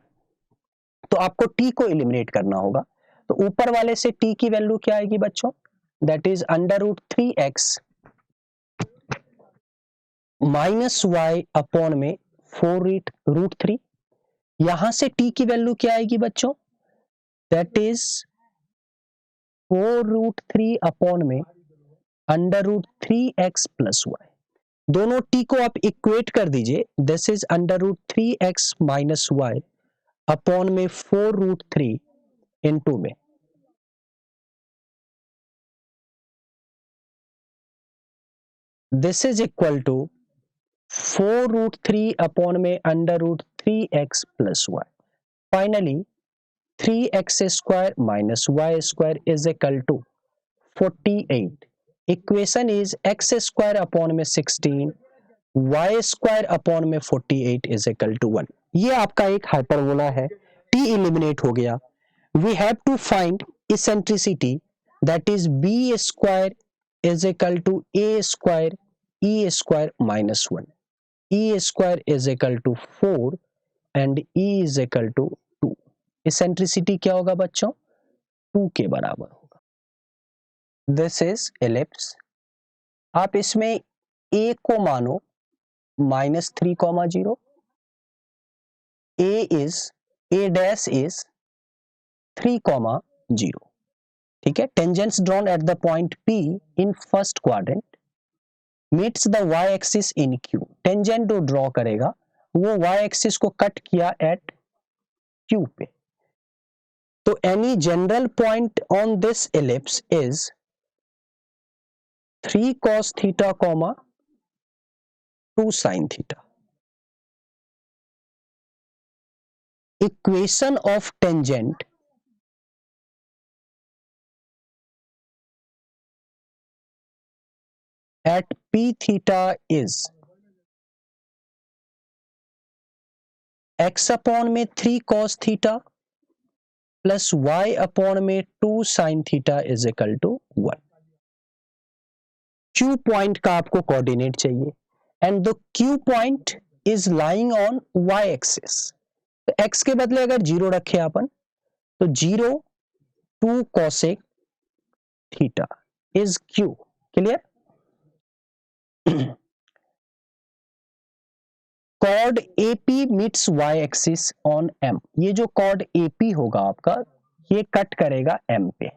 तो आपको t को एलिमिनेट करना होगा। तो ऊपर वाले से t की वैल्यू क्या आएगी बच्चों, that is √3x minus y upon में 4√3। यहां से t की वैल्यू क्या आएगी बच्चों, दैट इज 4√3 अपॉन में √3x प्लस वाई। दोनों t को आप इक्वेट कर दीजिए, this is √3x minus y upon में 4√3 इनटू में this is equal to 4√3 upon में √3x plus y. Finally 3x square minus y square is equal to 48। Equation is x square upon में 16 y square upon में 48 is equal to 1। ये आपका एक hyperbola है, t eliminate हो गया। We have to find eccentricity that is b square is equal to a square e square minus 1, e square is equal to 4 and e is equal to 2। Eccentricity क्या होगा बच्चों, 2 के बराबर होगा। This is ellipse, आप इसमें a को मानो -3,0, a डैश इज 3,0। ठीक है, tangents drawn at the point P in first quadrant meets the y axis in Q। Tangent जो ड्रॉ करेगा वो y एक्सिस को कट किया एट Q पे। तो any general point on this ellipse is 3 cos theta, 2 sin theta. Equation of tangent at p theta is x upon में 3 cos theta plus y upon में 2 sin theta is equal to 1। Q point का आपको coordinate चाहिए and the Q point is lying on y axis. तो x के बदले अगर 0 रखे अपन, तो 0 2 cosec theta is Q। Clear? Chord AP meets y axis on M। ये जो कॉर्ड AP होगा आपका, ये कट करेगा M पे।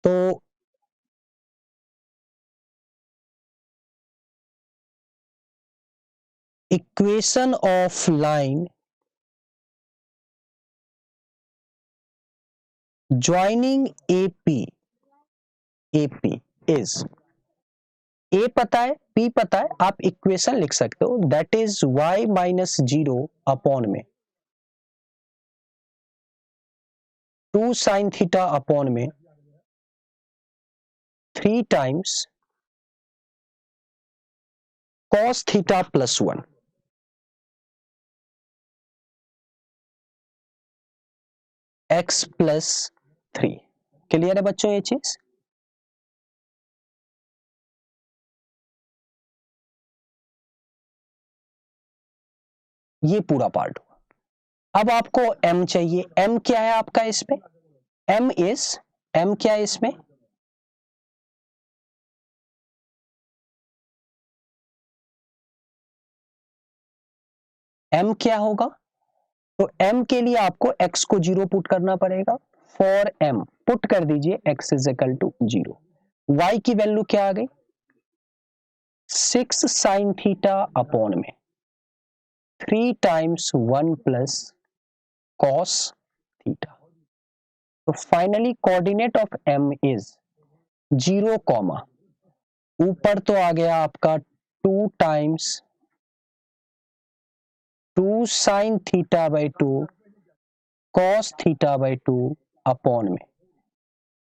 तो equation of line joining AP is, A पता है, P पता है, आप इक्वेशन लिख सकते हो, that is y minus 0 upon में 2 साइन थीटा अपॉन में 3 times cos theta plus 1। x plus 3। Clear है बच्चों ये चीज? ये पूरा पार्ट हुआ। अब आपको m चाहिए। m क्या है आपका इसमें? m क्या है इसमें? m क्या होगा? तो m के लिए आपको x को 0 पुट करना पड़ेगा। फॉर m पुट कर दीजिए x is equal to 0। y की वैल्यू क्या आ गई? 6 साइन थीटा अपॉन में 3 टाइम्स 1 प्लस कॉस थीटा। तो finally coordinate of m is 0 comma, ऊपर तो आ गया आपका 2 times 2 sine theta by 2 cos theta by 2 upon में,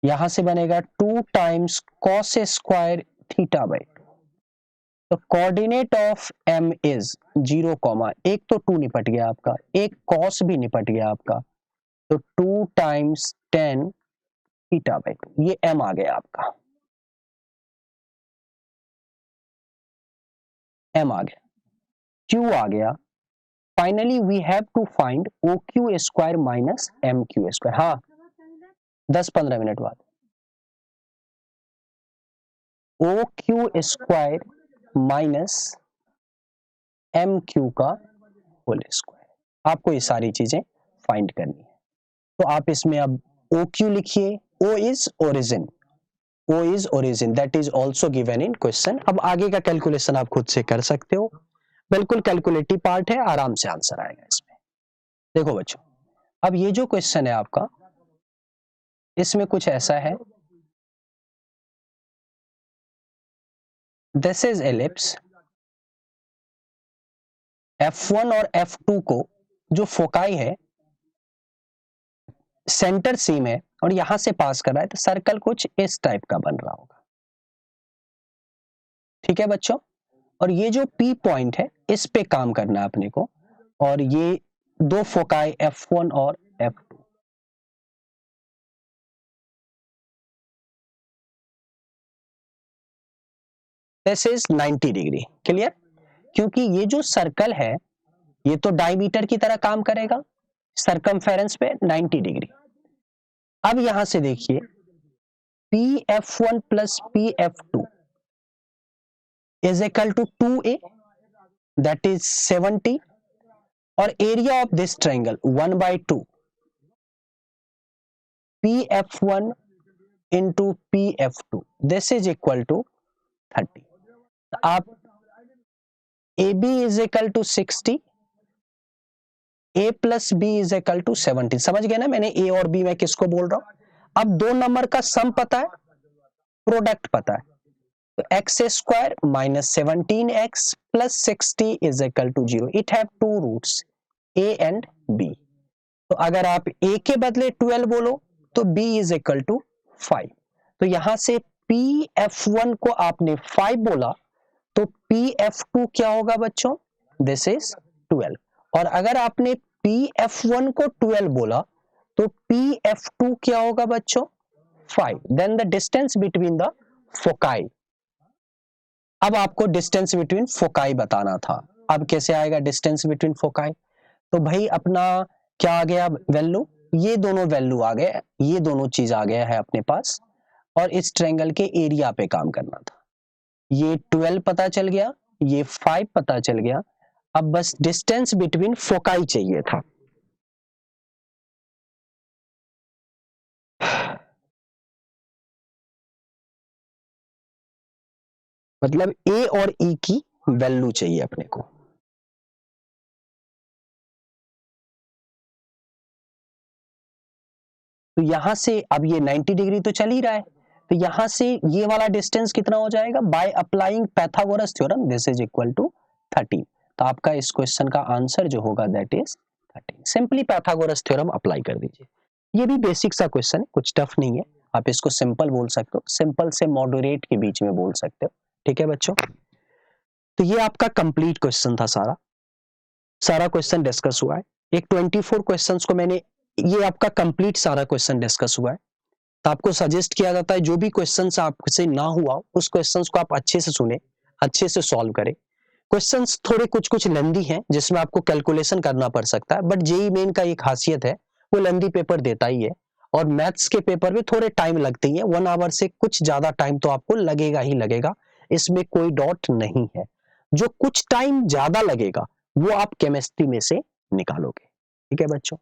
यहां से बनेगा 2 times cos square theta by 2। तो coordinate of m is 0 comma, एक तो 2 निपट गया आपका, एक कॉस भी निपट गया आपका, तो 2 टाइम्स 10 थीटा बाई 2, ये m आ गया आपका, m आ गया, q आ गया। Finally we have to find o q square minus m q square. हाँ 10-15 मिनट बाद o q square minus m q का होल स्क्वायर, आपको ये सारी चीजें फाइंड करनी है। तो आप इसमें अब ओ क्यू लिखिए, o is origin, o is origin that is also given in question. अब आगे का कैलकुलेशन आप खुद से कर सकते हो, बिल्कुल कैलकुलेटिव पार्ट है, आराम से आंसर आएगा इसमें। देखो बच्चों, अब ये जो क्वेश्चन है आपका, इसमें कुछ ऐसा है, दिस इज एलिप्स, F1 और F2 को जो फोकाई है, सेंटर सेम है और यहां से पास कर रहा है, तो सर्कल कुछ इस टाइप का बन रहा होगा। ठीक है बच्चों, और ये जो P पॉइंट है इस पे काम करना है अपने को, और ये दो फोकाई F1 और F2। This is 90 degree. Clear? क्योंकि ये जो सर्कल है ये तो डायमीटर की तरह काम करेगा, सरकमफेरेंस पे 90 डिग्री। अब यहां से देखिए PF1 plus PF2 is equal to 2A, दैट इज 70, और area of this triangle 1/2 PF1 into PF2, this is equal to 30। आप AB is equal to 60, A plus b is equal to 70। समझ गए ना मैंने A और B में किसको बोल रहा हूं? अब दो नंबर का सम पता है, प्रोडक्ट पता है, तो x square minus 17x plus 60 is equal to 0। It have two roots A and B। तो अगर आप A के बदले 12 बोलो तो B इज इक्वल टू 5। तो यहां से PF1 को आपने 5 बोला, तो PF2 क्या होगा बच्चों? This is 12। और अगर आपने PF1 को 12 बोला तो PF2 क्या होगा बच्चों? 5। Then the distance between the foci. अब आपको डिस्टेंस बिटवीन फोकाई बताना था। अब कैसे आएगा डिस्टेंस बिटवीन फोकाई? तो भाई अपना क्या आ गया वैल्यू? ये दोनों वैल्यू आ गए, ये दोनों चीज आ गया है अपने पास, और इस ट्रायंगल के एरिया पे काम करना था। ये 12 पता चल गया, ये 5 पता चल गया, अब बस डिस्टेंस बिटवीन फोकाई चाहिए था। मतलब ए और ई की वैल्यू चाहिए अपने को। तो यहाँ से अब ये 90 डिग्री तो चल ही रहा है, तो यहाँ से ये वाला डिस्टेंस कितना हो जाएगा, by applying Pythagoras theorem this is equal to 13। तो आपका इस क्वेश्चन का आंसर जो होगा that is 13। Simply Pythagoras theorem apply कर दीजिए। ये भी बेसिक सा क्वेश्चन है, कुछ टफ नहीं है, आप इसको सिंपल बोल सकते हो, सिंपल से मॉडरेट के बीच में बोल सकते हो। ठीक है बच्चों, तो ये आपका कंप्लीट क्वेश्चन था, सारा क्वेश्चन डिस्कस हुआ है। एक 24 क्वेश्चंस को मैंने, ये आपका कंप्लीट सारा क्वेश्चन डिस्कस हुआ है। तो आपको सजेस्ट किया जाता है जो भी क्वेश्चंस आपसे ना हुआ उस क्वेश्चंस को आप अच्छे से सुने, अच्छे से सॉल्व करें। क्वेश्चंस थोड़े कुछ लेंदी हैं जिसमें आपको कैलकुलेशन करना पड़ सकता है, बट जेईई मेन का एक खासियत है वो लेंदी पेपर देता ही है, और मैथ्स के पेपर में थोड़े टाइम लगते ही है, 1 आवर से कुछ ज्यादा टाइम तो आपको लगेगा ही लगेगा, इसमें कोई डाउट नहीं है। जो कुछ टाइम ज्यादा लगेगा वो आप केमिस्ट्री में से निकालोगे। ठीक है बच्चों,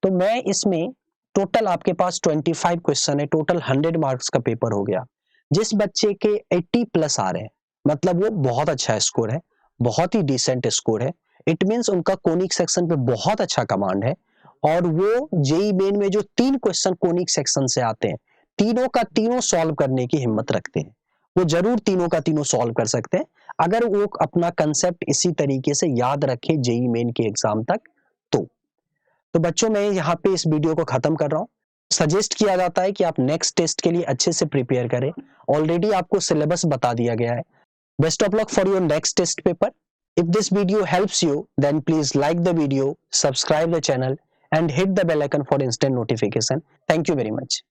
तो मैं इसमें टोटल आपके पास 25 क्वेश्चन है, टोटल 100 मार्क्स का पेपर हो गया। जिस बच्चे के 80 प्लस आ रहे हैं मतलब वो बहुत अच्छा स्कोर है, बहुत ही डिसेंट स्कोर है, इट मींस उनका कोनिक सेक्शन पे बहुत अच्छा कमांड है, और वो जेईई मेन में जो 3 क्वेश्चन कोनिक सेक्शन से आते हैं तीनों का तीनों सॉल्व करने की हिम्मत रखते हैं, वो जरूर तीनों का तीनों सॉल्व कर सकते हैं अगर वो अपना कंसेप्ट इसी तरीके से याद रखे जेईई मेन के एग्जाम तक। तो बच्चों मैं यहाँ पे इस वीडियो को खत्म कर रहा हूँ। सजेस्ट किया जाता है कि आप नेक्स्ट टेस्ट के लिए अच्छे से प्रिपेयर करें, ऑलरेडी आपको सिलेबस बता दिया गया है। Best of luck for your next test paper. If this video helps you, then please like the video, subscribe the channel and hit the bell icon for instant notification. Thank you very much.